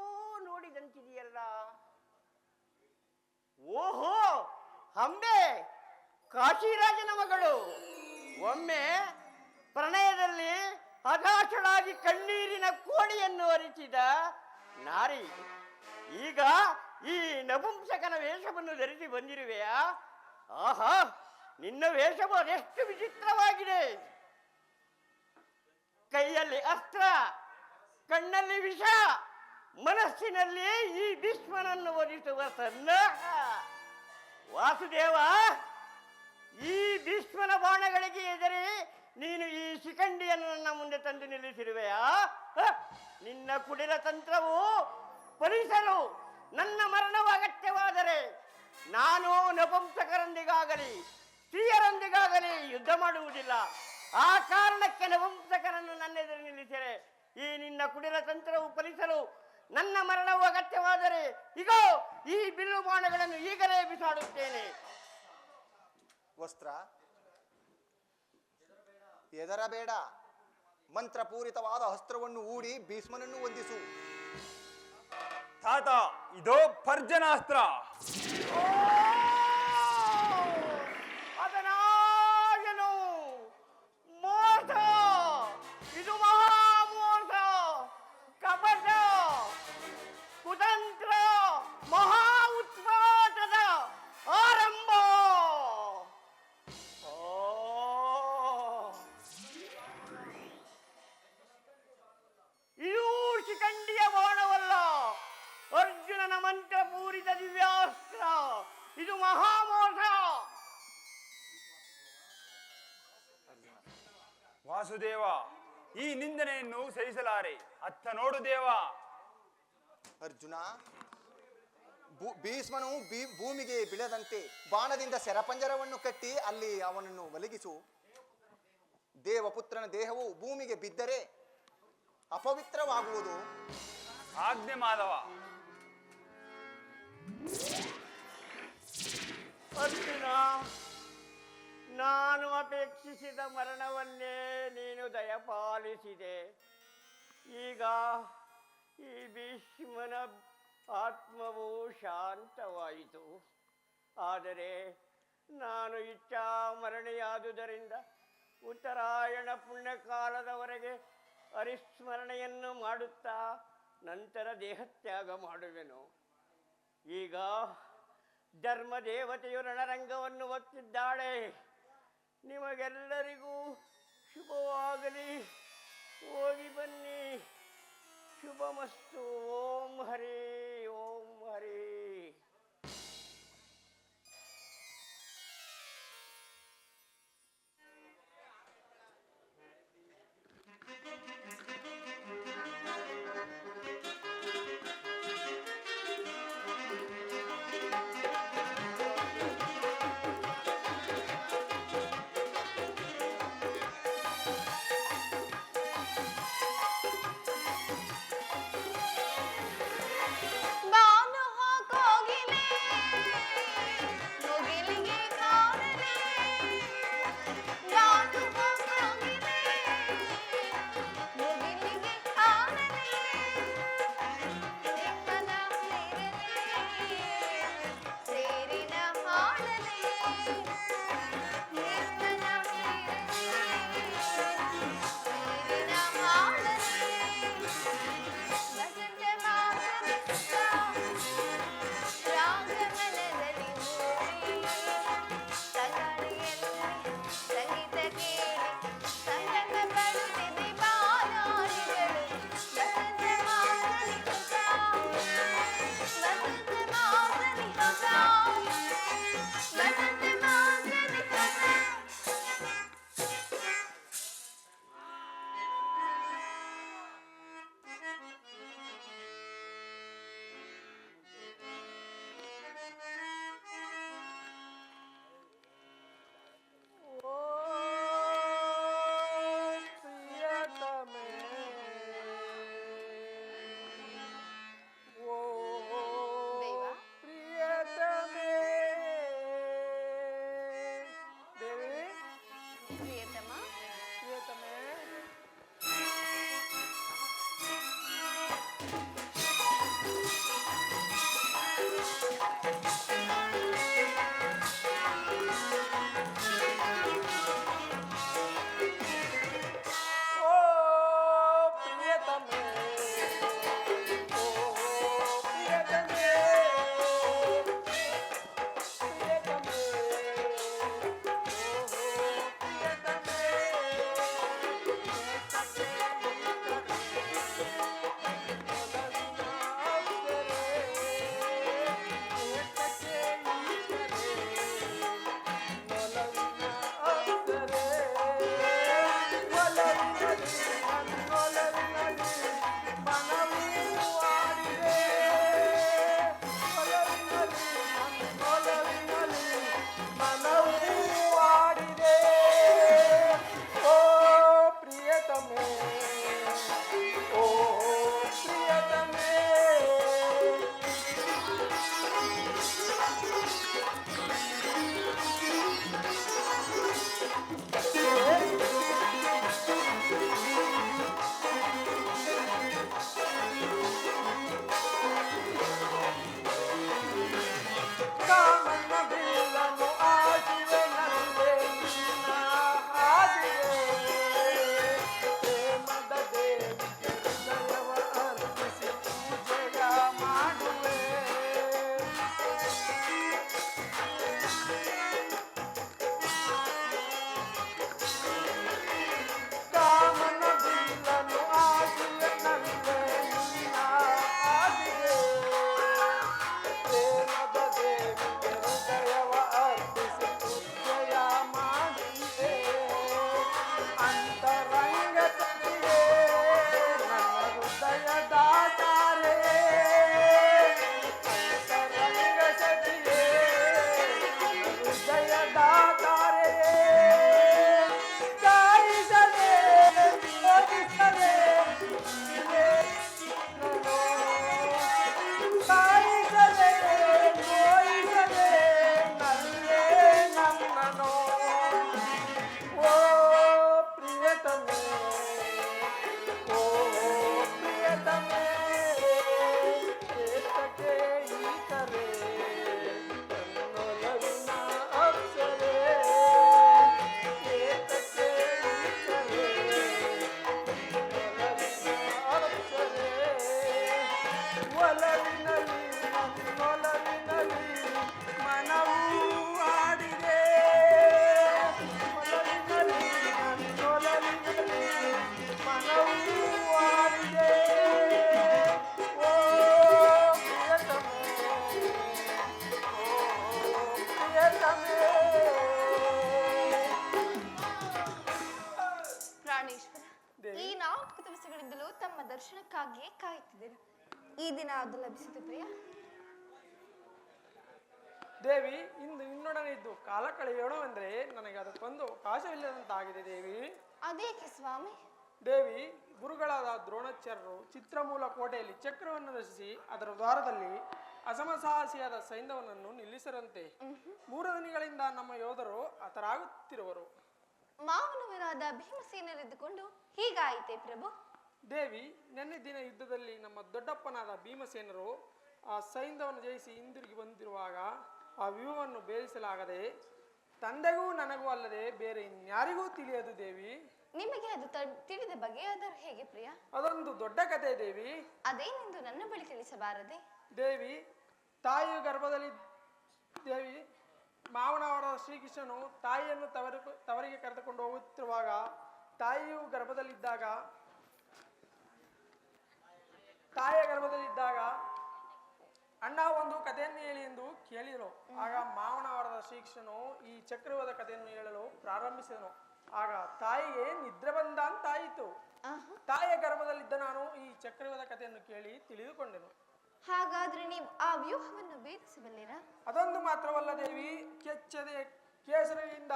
ನೋಡಿದಂತಿದೆಯಲ್ಲ. ಓಹೋ, ಅಂಬೆ, ಕಾಶಿರಾಜನ ಮಗಳು. ಒಮ್ಮೆ ಪ್ರಣಯದಲ್ಲಿ ಹತಾಶಳಾಗಿ ಕಣ್ಣೀರಿನ ಕೋಡಿಯನ್ನು ಹರಿಸಿದ ನಾರಿ ಈಗ ಈ ನಪುಂಸಕನ ವೇಷವನ್ನು ಧರಿಸಿ ಬಂದಿರುವೆಯಾ? ಆಹಾ, ನಿನ್ನ ವೇಷವು ಅದೆಷ್ಟು ವಿಚಿತ್ರವಾಗಿದೆ. ಕೈಯಲ್ಲಿ ಅಸ್ತ್ರ, ಕಣ್ಣಲ್ಲಿ ವಿಷ, ಮನಸ್ಸಿನಲ್ಲಿ ಈ ಭೀಷ್ಮನನ್ನು ವಧಿಸುವ ಸನ್ನಾಹ. ವಾಸುದೇವ, ಈ ಭೀಷ್ಮನ ಬಾಣಗಳಿಗೆ ಎದುರಿ ನೀನು ಈ ಶಿಖಂಡಿಯನ್ನು ನನ್ನ ಮುಂದೆ ತಂದು ನಿಲ್ಲಿಸಿರುವೆಯಾ? ನಿನ್ನ ಕುಡಿಲ ತಂತ್ರವು ಫಲಿಸಲು ನನ್ನ ಮರಣವು ಅಗತ್ಯವಾದರೆ ನಾನು ನಪುಂಸಕರೊಂದಿಗಾಗಲಿ ಸ್ತ್ರೀಯರೊಂದಿಗಾಗಲಿ ಯುದ್ಧ ಮಾಡುವುದಿಲ್ಲ. ಆ ಕಾರಣಕ್ಕೆ ನಪುಂಸಕರನ್ನು ನನ್ನೆದುರು ನಿಲ್ಲಿಸಿರೆ ಈ ನಿನ್ನ ಕುಡಿಲ ತಂತ್ರವು ಫಲಿಸಲು ನನ್ನ ಮರಣವು ಅಗತ್ಯವಾದರೆ ಇಗೋ ಈ ಬಿಲ್ಲು ಬಾಣಗಳನ್ನು ಈಗಲೇ ಬಿಸಾಡುತ್ತೇನೆ. ವಸ್ತ್ರ, ಹೆದರಬೇಡ. ಮಂತ್ರಪೂರಿತವಾದ ಅಸ್ತ್ರವನ್ನು ಹೂಡಿ ಭೀಷ್ಮನನ್ನು ವಂದಿಸು. ತಾತ, ಇದೋ ಪರ್ಜನಾಸ್ತ್ರ. ಅದನಾಗನು ಮೋಸ, ಇದು ಮಹಾಮೋಸ, ಕಪಟ, ಕುತಂತ್ರ, ಮಹಾ ಉತ್ಪಾತದ ಆರಂಭ. ಇದು ಶಿಖಂಡಿಯ ಬಾಣವಲ್ಲ, ಅರ್ಜುನನ ಮಂತ್ರಪೂರಿತ ದಿವ್ಯಾಸ್ತ್ರ. ಇದು ಮಹಾಮೋಸ. ವಾಸುದೇವ, ಈ ನಿಂದನೆಯನ್ನು ಸಹಿಸಲಾರೆ. ಅತ್ತ ನೋಡು ದೇವ. ಅರ್ಜುನ, ಭೀಷ್ಮನು ಭೂಮಿಗೆ ಬೀಳದಂತೆ ಬಾಣದಿಂದ ಶರಪಂಜರವನ್ನು ಕಟ್ಟಿ ಅಲ್ಲಿ ಅವನನ್ನು ಒಲಗಿಸು. ದೇವಪುತ್ರನ ದೇಹವು ಭೂಮಿಗೆ ಬಿದ್ದರೆ ಅಪವಿತ್ರವಾಗುವುದು. ಆಜ್ಞೆ ಮಾಧವ. ಅರ್ಜುನ, ನಾನು ಅಪೇಕ್ಷಿಸಿದ ಮರಣವನ್ನೇ ನೀನು ದಯಪಾಲಿಸಿದೆ. ಈಗ ಈ ಭೀಷ್ಮನ ಆತ್ಮವು ಶಾಂತವಾಯಿತು. ಆದರೆ ನಾನು ಇಚ್ಛಾಮರಣೆಯಾದುದರಿಂದ ಉತ್ತರಾಯಣ ಪುಣ್ಯಕಾಲದವರೆಗೆ ಹರಿಸ್ಮರಣೆಯನ್ನು ಮಾಡುತ್ತಾ ನಂತರ ದೇಹತ್ಯಾಗ ಮಾಡುವೆನು. ಈಗ ಧರ್ಮದೇವತೆಯು ರಣರಂಗವನ್ನು ಒತ್ತಿದ್ದಾಳೆ. ನಿಮಗೆಲ್ಲರಿಗೂ ಶುಭವಾಗಲಿ. ಹೋಗಿ ಬನ್ನಿ. ಶುಭಮಸ್ತು. ಓಂ ಹರಿ ಓಂ ಹರಿ. ಅದಕ್ಕಾಗಿಯೇ ಕಾಯುತ್ತಿದ್ದೆನು. ಈ ದಿನ ಅದು ಲಭಿಸಿತು ಪ್ರಿಯ. ದೇವಿ, ಇಂದು ನಿನ್ನೊಡನೆ ಇದ್ದು ಕಾಲ ಕಳೆಯೋಣವೆಂದರೆ ನನಗೆ ಅದಕ್ಕೊಂದು ಅವಕಾಶವಿಲ್ಲದಂತಾಗಿದೆ ದೇವಿ. ಅದೇಕೆ ಸ್ವಾಮಿ? ದೇವಿ, ಗುರುಗಳಾದ ದ್ರೋಣಾಚಾರ್ಯರು ಚಿತ್ರಮೂಲ ಕೋಟೆಯಲ್ಲಿ ಚಕ್ರವನ್ನು ರಚಿಸಿ ಅದರ ದ್ವಾರದಲ್ಲಿ ಅಸಮಸಾಹಸಿಯಾದ ಸೈನ್ಯವನನ್ನು ನಿಲ್ಲಿಸರಂತೆ 3 ದಿನಗಳಿಂದ ನಮ್ಮ ಯೋಧರು ಹತರಾಗುತ್ತಿರುವರು. ಮಾವನವರಾದ ಭೀಮಸೇನರಿದ್ದುಕೊಂಡು ಹೀಗಾಯಿತೆ ಪ್ರಭು? ದೇವಿ, ನಿನ್ನೆ ದಿನ ಯುದ್ಧದಲ್ಲಿ ನಮ್ಮ ದೊಡ್ಡಪ್ಪನಾದ ಭೀಮಸೇನರು ಆ ಸೈನ್ಯವನ್ನು ಜಯಿಸಿ ಹಿಂದಿರುಗಿ ಬಂದಿರುವಾಗ ಆ ವ್ಯೂಹವನ್ನು ಭೇದಿಸಲಾಗದೆ ತಂದೆಗೂ ನನಗೂ ಅಲ್ಲದೆ ಬೇರೆ ಇನ್ಯಾರಿಗೂ ತಿಳಿಯದು ದೇವಿ. ನಿಮಗೆ ಅದು ತಿಳಿದ ಬಗೆ ಅದರ ಹೇಗೆ ಪ್ರಿಯ? ಅದೊಂದು ದೊಡ್ಡ ಕಥೆ ದೇವಿ. ಅದೇನೆಂದು ನನ್ನ ಬಳಿ ತಿಳಿಸಬಾರದೆ? ದೇವಿ, ತಾಯಿಯ ಗರ್ಭದಲ್ಲಿ ದೇವಿ ಮಾವನವರ ಶ್ರೀಕೃಷ್ಣನು ತಾಯಿಯನ್ನು ತವರಿಗೆ ಕರೆದುಕೊಂಡು ಹೋಗುತ್ತಿರುವಾಗ ತಾಯಿಯ ಗರ್ಭದಲ್ಲಿದ್ದಾಗ ಅಣ್ಣ ಒಂದು ಕಥೆಯನ್ನು ಹೇಳಿ ಎಂದು ಕೇಳಿದರು. ಆಗ ಮಾವನವರದ ಶ್ರೀಕೃಷ್ಣನು ಈ ಚಕ್ರವಾದ ಕಥೆಯನ್ನು ಹೇಳಲು ಪ್ರಾರಂಭಿಸಿದನು. ಆಗ ತಾಯಿಗೆ ನಿದ್ರೆ ಬಂದ ಅಂತಾಯಿತು. ತಾಯಿಯ ಗರ್ಭದಲ್ಲಿದ್ದ ನಾನು ಈ ಚಕ್ರವಾದ ಕಥೆಯನ್ನು ಕೇಳಿ ತಿಳಿದುಕೊಂಡೆನು. ಹಾಗಾದ್ರೆ ನೀವು ಆ ವ್ಯೂಹವನ್ನು ಭೇದಿಸಬಲ್ಲಿರಾ? ಅದೊಂದು ಮಾತ್ರವಲ್ಲ ದೇವಿ, ಕೆಚ್ಚದೆ ಕೇಸರಿಯಿಂದ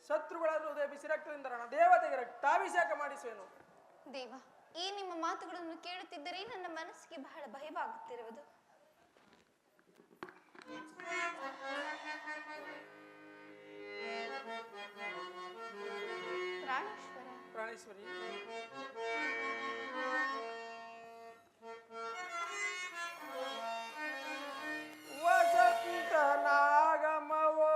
ಶತ್ರುಗಳ ಹೃದಯ ಬಿಸಿರಕ್ತದಿಂದ ದೇವತೆಗೆ ರಕ್ತಾಭಿಷೇಕ ಮಾಡಿಸುವೆನು. ದೇವ, ಈ ನಿಮ್ಮ ಮಾತುಗಳನ್ನು ಕೇಳುತ್ತಿದ್ದರೆ ನನ್ನ ಮನಸ್ಸಿಗೆ ಬಹಳ ಭಯವಾಗುತ್ತಿರುವುದು. ಪ್ರಾಣೇಶ್ವರಿ, ವಸಂತ ನಾಗಮವೋ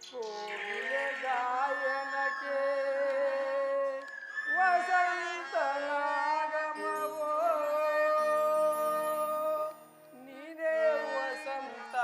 ಕೋಗಿಲೆ ಗಾಯನಕ್ಕೆ ವಸಂತ ನಾಗಮವೋ ನೀನೇ ವಸಂತ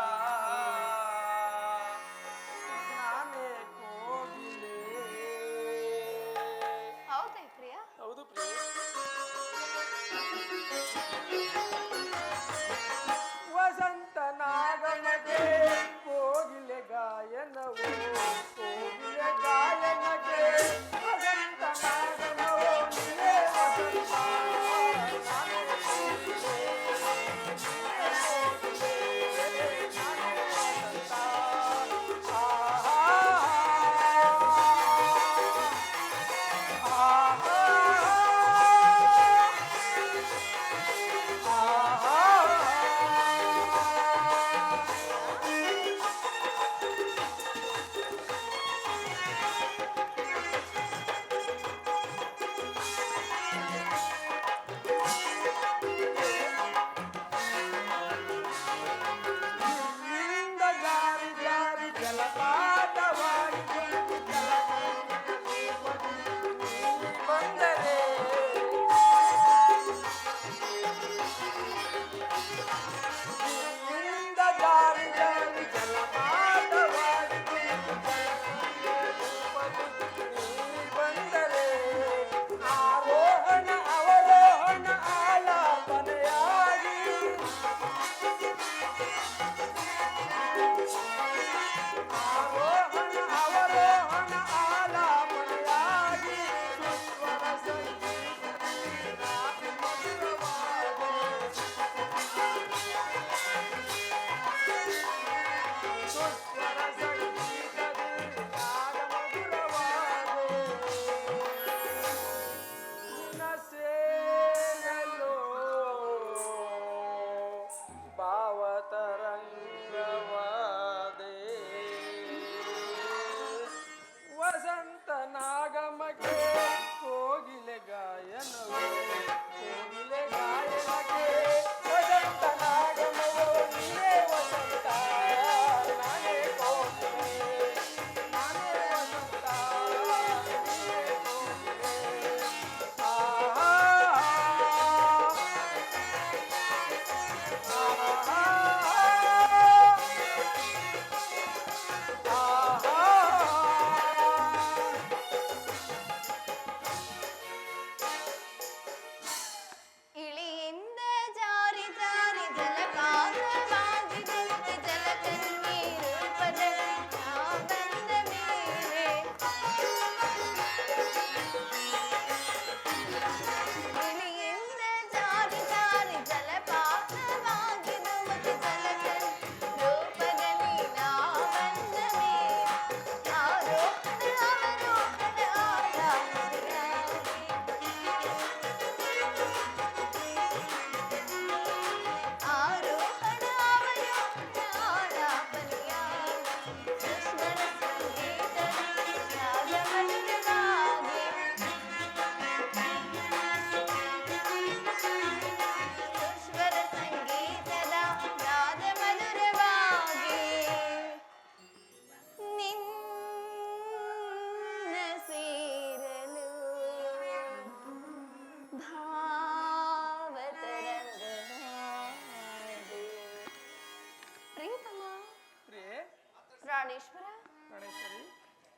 ಪ್ರಾಣೇಶ್ವರ ಪ್ರಾಣೇಶ್ವರಿ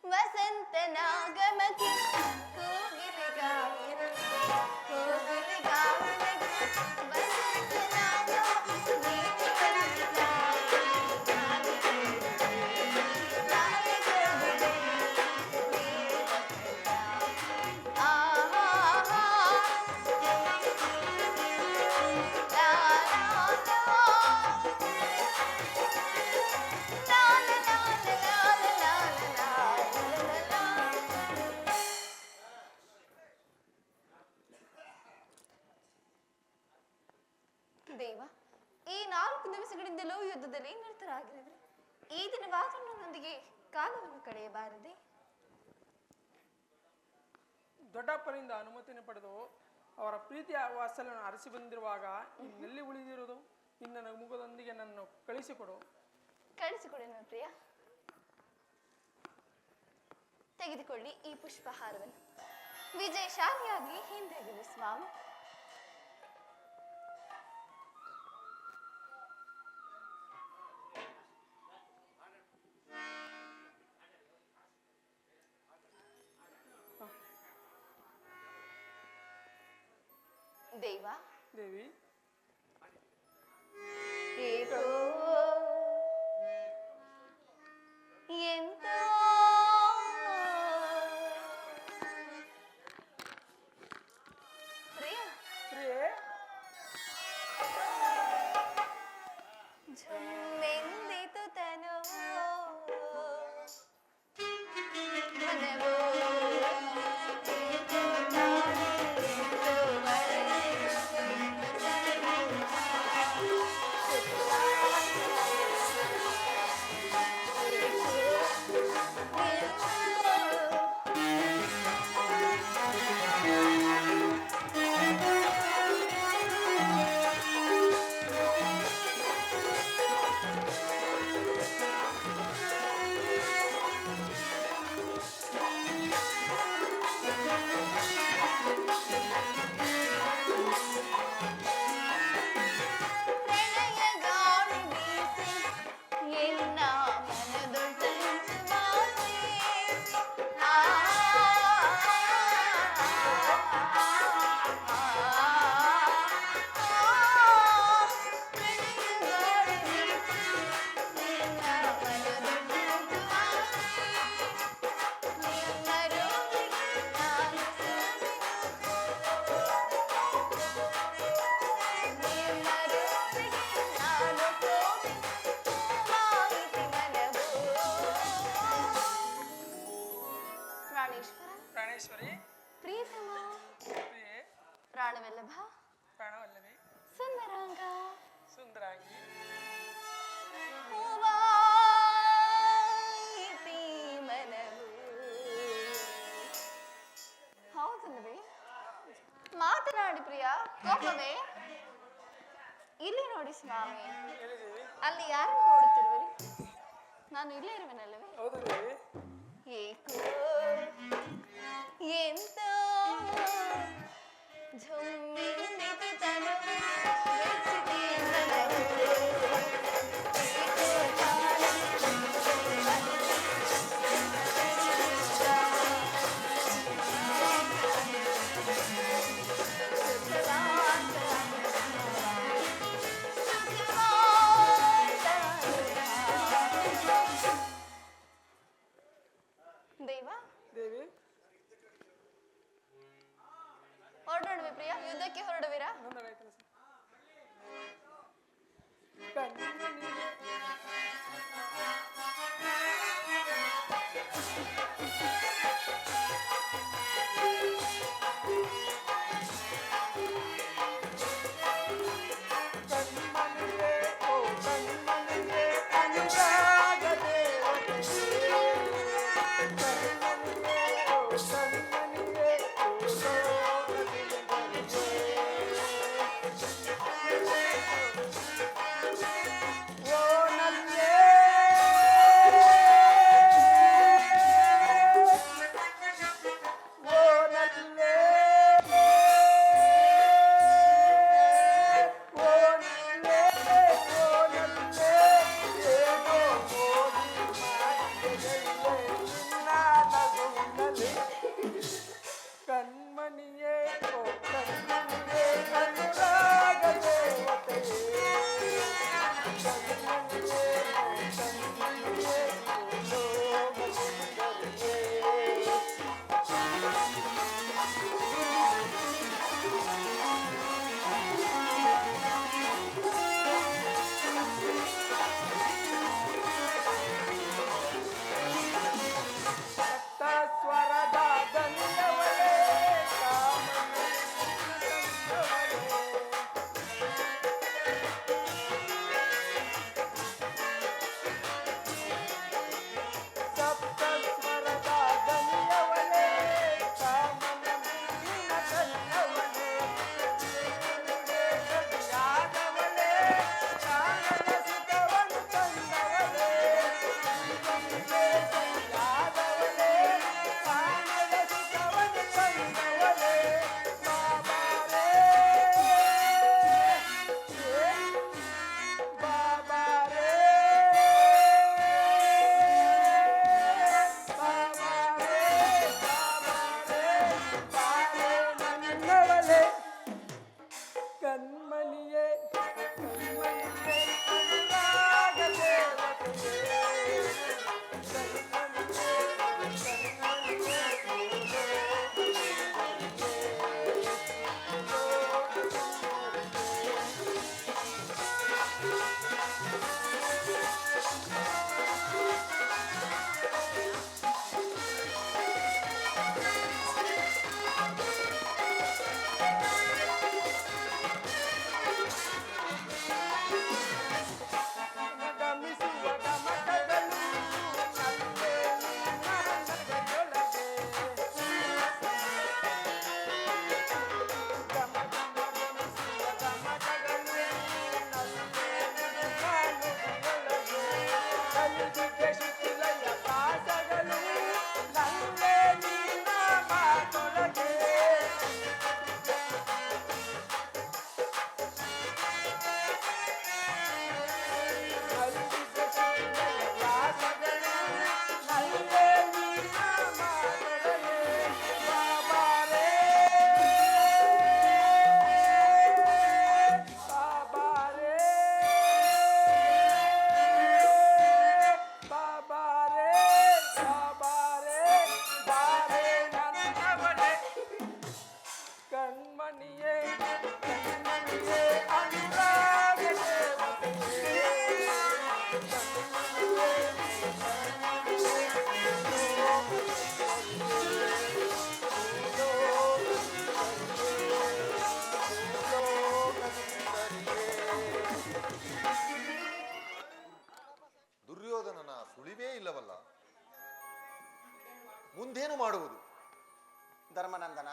ವಸಂತನಾಗಮಕ್ಕೆ ಕೋಗಿಲೆಗಾಯನ ಕೋಗಿಲೆಗಾಯನಕ್ಕೆ ದೇವ, ಈ 4 ದಿವಸಗಳಿಂದಲೂ ಯುದ್ಧದಲ್ಲಿ ನಿರತರಾಗಿರುವೆ. ಈ ದಿನವಾದರೂ ನನ್ನೊಂದಿಗೆ ಕಾಲವನ್ನು ಕಳೆಯಬಾರದೆ? ದೊಡ್ಡಪ್ಪನಿಂದ ಅನುಮತಿಯನ್ನು ಪಡೆದು ಅವರ ಪ್ರೀತಿಯ ವಾತ್ಸಲ್ಯವನ್ನು ಅರಸಿ ಬಂದಿರುವಾಗ ಇನ್ನೆಲ್ಲಿ ಉಳಿದಿರುವುದು? ನಿನ್ನ ಮುಖದೊಂದಿಗೆ ನನ್ನನ್ನು ಕಳಿಸಿಕೊಡು. ಕಳಿಸಿಕೊಡಿ ನನ್ನ ಪ್ರಿಯ. ತೆಗೆದುಕೊಳ್ಳಿ ಈ ಪುಷ್ಪಹಾರವನ್ನು. ವಿಜಯಶಾಲಿಯಾಗಿ ಹಿಂದಿರುಗಿ ಸ್ವಾಮಿ. ದೇವ, ದೇವಿ, ಏಕೋ ಎಂತೋ ಪ್ರಿಯ ಪ್ರಿಯೆ, ಝುಮ್ಮೆಂದಿತು ತನುವೋ ಮನವೋ ಏಕೋ ತಾನೆ ಎಂತೋ ಪ್ರಾಣೇಶ್ವರಿ, ಪ್ರೀತಮ, ಪ್ರಿಯೆ, ಪ್ರಾಣವಲ್ಲಭ, ಪ್ರಾಣವಲ್ಲವೇ, ಸುಂದರಾಂಗ, ಸುಂದರಾಂಗಿ, ಹೂವಾಯಿತಿ ಮನವು. ಹೌದಲ್ಲವೇ? ಮಾತನಾಡಿ ಪ್ರಿಯ. ಕೋಪವೇ? ಇಲ್ಲಿ ನೋಡಿ ಸ್ವಾಮಿ. ಹೇಳಿದ್ದೀವಿ. ಅಲ್ಲಿ ಯಾರು ನೋಡುತ್ತಿರುವರಿ? ನಾನು ಇಲ್ಲೇ ಇರುವೆನಲ್ಲವೇ? ಹೌದು ದೇವಿ. ಏಕೋ ಎಂತೋ ಝುಮ್ಮಿಂದಿತು ತನುವು ಮೆಚ್ಚಿದೆ ನನವು. ಏಕೋ ತಾನೆ ದೇವ, ದೇವಿ, ಹೊರಡುವೆ ಪ್ರಿಯ. ಯುದ್ಧಕ್ಕೆ ಹೊರಡುವಿರಾ? ನಂದರ ಕೆಲಸ. ಕಣ್ಮಣಿಯೇ, ಕಣ್ಮಣಿಯೇ, ಓ ಕಣ್ಮಣಿಯೇ, ಅನುರಾಗ ದೇವತೆಯೇ. ಕಣ್ಮಣಿಯೇ, ಓ ಕಣ್ಮಣಿಯೇ, ಓ ಲೋಕದಿಂದಲೇ. ಓ ನಲ್ಲೆ ದೇಶಿಸಿದೆಯ ಕಾಟಗಳು ನಲ್ಲೇ ನಿನ್ನ ಮಾತೊಳಗೆ ಕಣ್ಮಣಿಯೇ ಕಣ್ಮಣಿಯೇ ಅನುರಾಗ ದುರ್ಯೋಧನನ ಸುಳಿವೇ ಇಲ್ಲವಲ್ಲ. ಮುಂದೇನು ಮಾಡುವುದು? ಧರ್ಮನಂದನ,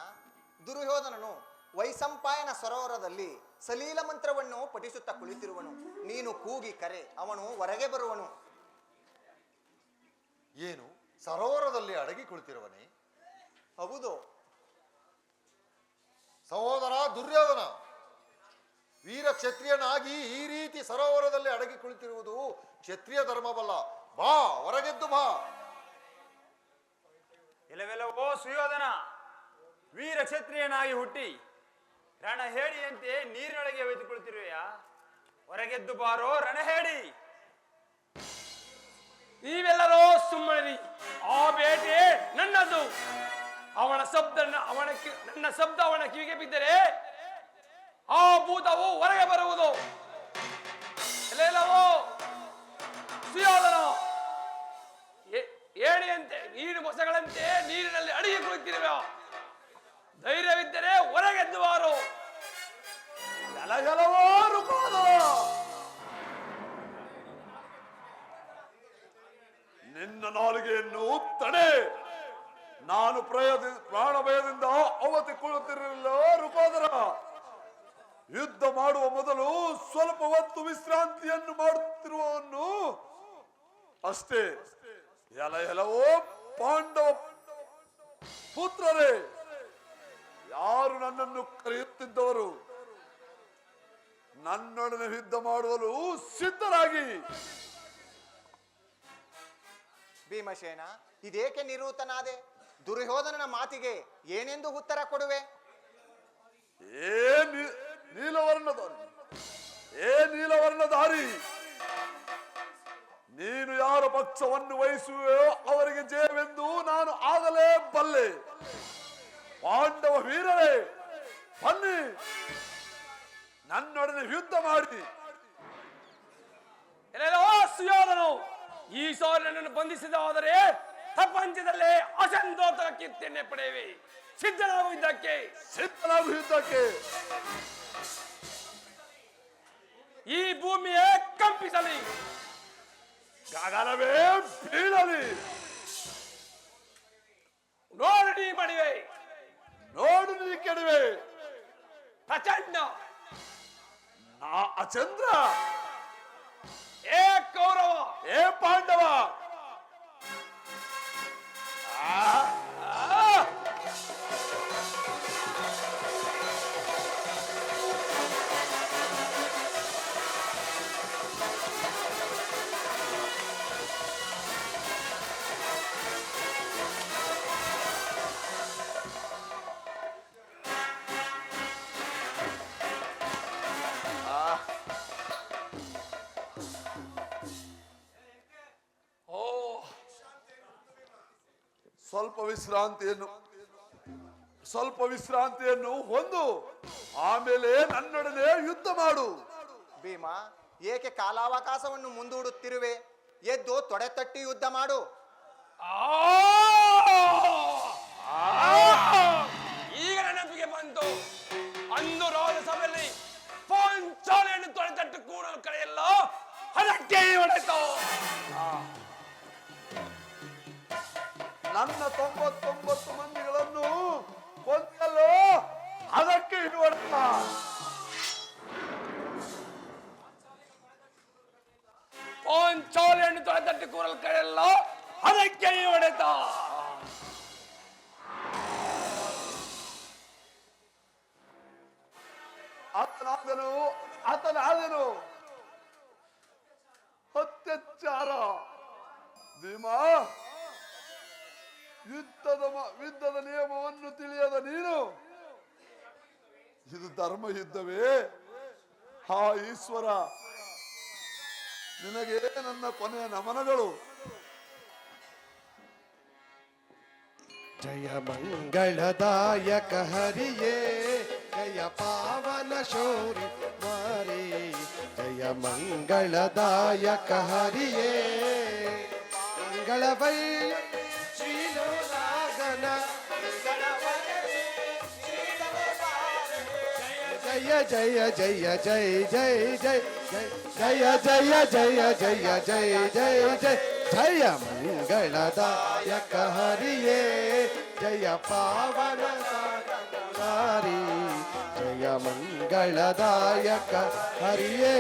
ದುರ್ಯೋಧನನು ವೈಸಂಪಾಯನ ಸರೋವರದಲ್ಲಿ ಸಲೀಲ ಮಂತ್ರವನ್ನು ಪಠಿಸುತ್ತಾ ಕುಳಿತಿರುವನು. ನೀನು ಕೂಗಿ ಕರೆ, ಅವನು ಹೊರಗೆ ಬರುವನು. ಏನು, ಸರೋವರದಲ್ಲಿ ಅಡಗಿ ಕುಳಿತಿರುವನೇ? ಹೌದು. ಸಹೋದರ ದುರ್ಯೋಧನ, ವೀರ ಕ್ಷತ್ರಿಯನಾಗಿ ಈ ರೀತಿ ಸರೋವರದಲ್ಲಿ ಅಡಗಿ ಕುಳಿತಿರುವುದು ಕ್ಷತ್ರಿಯ ಧರ್ಮವಲ್ಲ. ಬಾ, ಹೊರಗೆದ್ದು ಬಾ. ಇಲ್ಲವೆಲ್ಲವೋ ಸುಯೋಧನ, ವೀರ ಕ್ಷತ್ರಿಯನಾಗಿ ಹುಟ್ಟಿ ರಣಹೇಡಿಯಂತೆ ನೀರಿನೊಳಗೆ ಒಯ್ದುಕೊಳ್ತಿರುವೆಯಾ? ಹೊರಗೆದ್ದು ಬಾರೋ ರಣಹೇಡಿ. ನೀವೆಲ್ಲರೂ ಸುಮ್ಮನಿರಿ. ಆ ಬೇಟೆ ನನ್ನದು. ಅವನ ಶಬ್ದ ನನ್ನ ಶಬ್ದ ಅವನ ಕಿವಿಗೆ ಬಿದ್ದರೆ ಆ ಭೂತವು ಹೊರಗೆ ಬರುವುದು. ಎಲ್ಲೆಲ್ಲವೋ ಸುಯೋಧನ, ಏಣಿಯಂತೆ ನೀರು ಮೊಸಗಳಂತೆ ನೀರಿನಲ್ಲಿ ಅಡಿಗೆ ಕುಳಿತಿರುವ ಧೈರ್ಯವಿದ್ದರೆ ಹೊರಗೆದ್ದು ಬಾರು. ನಿನ್ನ ನಾಲಿಗೆಯನ್ನು ತಡೆ. ನಾನು ಪ್ರಾಣ ಭಯದಿಂದ ಅವತಿಕೊಳ್ಳುತ್ತಿರಲಿಲ್ಲ ರುಕೋದರ. ಯುದ್ಧ ಮಾಡುವ ಮೊದಲು ಸ್ವಲ್ಪ ಹೊತ್ತು ವಿಶ್ರಾಂತಿಯನ್ನು ಮಾಡುತ್ತಿರುವವನು ಅಷ್ಟೇ. ಎಲ್ಲವೋ ಪಾಂಡವ ಪುತ್ರರೇ, ಯಾರು ನನ್ನನ್ನು ಕರೆಯುತ್ತಿದ್ದವರು ನನ್ನೊಡನೆ ಯುದ್ಧ ಮಾಡುವಲು ಸಿದ್ಧರಾಗಿ. ಭೀಮಸೇನ, ಇದೇಕೆ ನಿರೂತನಾದೆ? ದುರ್ಯೋಧನನ ಮಾತಿಗೆ ಏನೆಂದು ಉತ್ತರ ಕೊಡುವೆ? ನೀಲವರ್ಣಧಾರಿ, ನೀನು ಯಾರ ಪಕ್ಷವನ್ನು ವಹಿಸುವೆಯೋ ಅವರಿಗೆ ಜಯವೆಂದು ನಾನು ಆಗಲೇ ಬಲ್ಲೆ. ಪಾಂಡವ ವೀರರೇ, ಬನ್ನಿ, ನನ್ನೊಡನೆ ಯುದ್ಧ ಮಾಡಿ. ಸುಯೋಧನು, ಈ ಸಾರಿ ನನ್ನನ್ನು ಬಂಧಿಸಿದಾದರೆ ಪ್ರಪಂಚದಲ್ಲೇ ಅಸಂತೋಷ ಕೀರ್ತಿಯನ್ನೇ ಪಡೆಯುವೆ. ಸಿದ್ಧನಾಗುವುದಕ್ಕೆ ಈ ಭೂಮಿಯೇ ಕಂಪಿಸಲಿ, ಗಗನವೇ ಬೀಳಲಿ. ನೋಡು ನೀ ಮಾಡಿವೆ, ನೋಡು ನೀ ಕೆಡುವೆ. ಪ್ರಚಂಡ ನಾ ಅಚಂದ್ರ, ಏ ಕೌರವ, ಏ ಪಾಂಡವ. ಸ್ವಲ್ಪ ವಿಶ್ರಾಂತಿಯನ್ನು ಹೊಂದು ಆಮೇಲೆ ನನ್ನೊಡನೆ ಯುದ್ಧ ಮಾಡು. ಭೀಮ, ಏಕೆ ಕಾಲಾವಕಾಶವನ್ನು ಮುಂದೂಡುತ್ತಿರುವೆ? ಎದ್ದು ತೊಡೆ ತಟ್ಟಿ ಯುದ್ಧ ಮಾಡು. ಈಗ ನೆನಪಿಗೆ ಬಂತು. ಅಂದು ರಾಜಸಭೆಯಲ್ಲಿ ಪಾಂಚಾಲಿಯನ್ನು ತೊಡೆತಟ್ಟು ಕೂಡಲು ಕರೆಯಲ್ಲ, ಅದಕ್ಕೆ ಹೊಡೆತು. ನನ್ನ 99 ಮಂದಿಗಳನ್ನು ಕೊಂದಲು ಅದಕ್ಕೆ ಇದು ಹೊಡೆತ. ಪಾಂಚಾಲಿಯನ್ನು ತೊಡೆತಟ್ಟು ಕುರಲ್ ಕಡೆಯಲ್ಲ ಅದಕ್ಕೆ ಈ ಹೊಡೆತ. ಆತನಾದನು ಅತ್ಯಾಚಾರ. ಭೀಮಾ, ಯುದ್ಧದ ನಿಯಮವನ್ನು ತಿಳಿಯದ ನೀನು ಇದು ಧರ್ಮ ಯುದ್ಧವೇ? ಹಾ ಈಶ್ವರ, ನಿನಗೆ ನನ್ನ ಕೊನೆಯ ನಮನಗಳು. ಜಯ ಮಂಗಳದಾಯಕ ಹರಿಯೇ, ಜಯ ಪಾವನ ಶೌರಿ ಮಾರಿ, ಜಯ ಮಂಗಳದಾಯಕ ಹರಿಯೇ, ಮಂಗಳವಯ್ಯ ಶ್ರೀಲೋಲಾಗನ, ಜಯ ಜಯ ಜಯ ಜಯ ಜಯ ಜಯ ಜಯ ಜಯ ಜಯ ಜಯ ಜಯ ಜಯ ಜಯ ಜಯ ಮಂಗಳದಾಯಕ ಹರಿಯೇ, ಜಯ ಪಾವನ ಸಾರಿ, ಜಯ ಮಂಗಳದಾಯಕ ಹರಿಯೇ.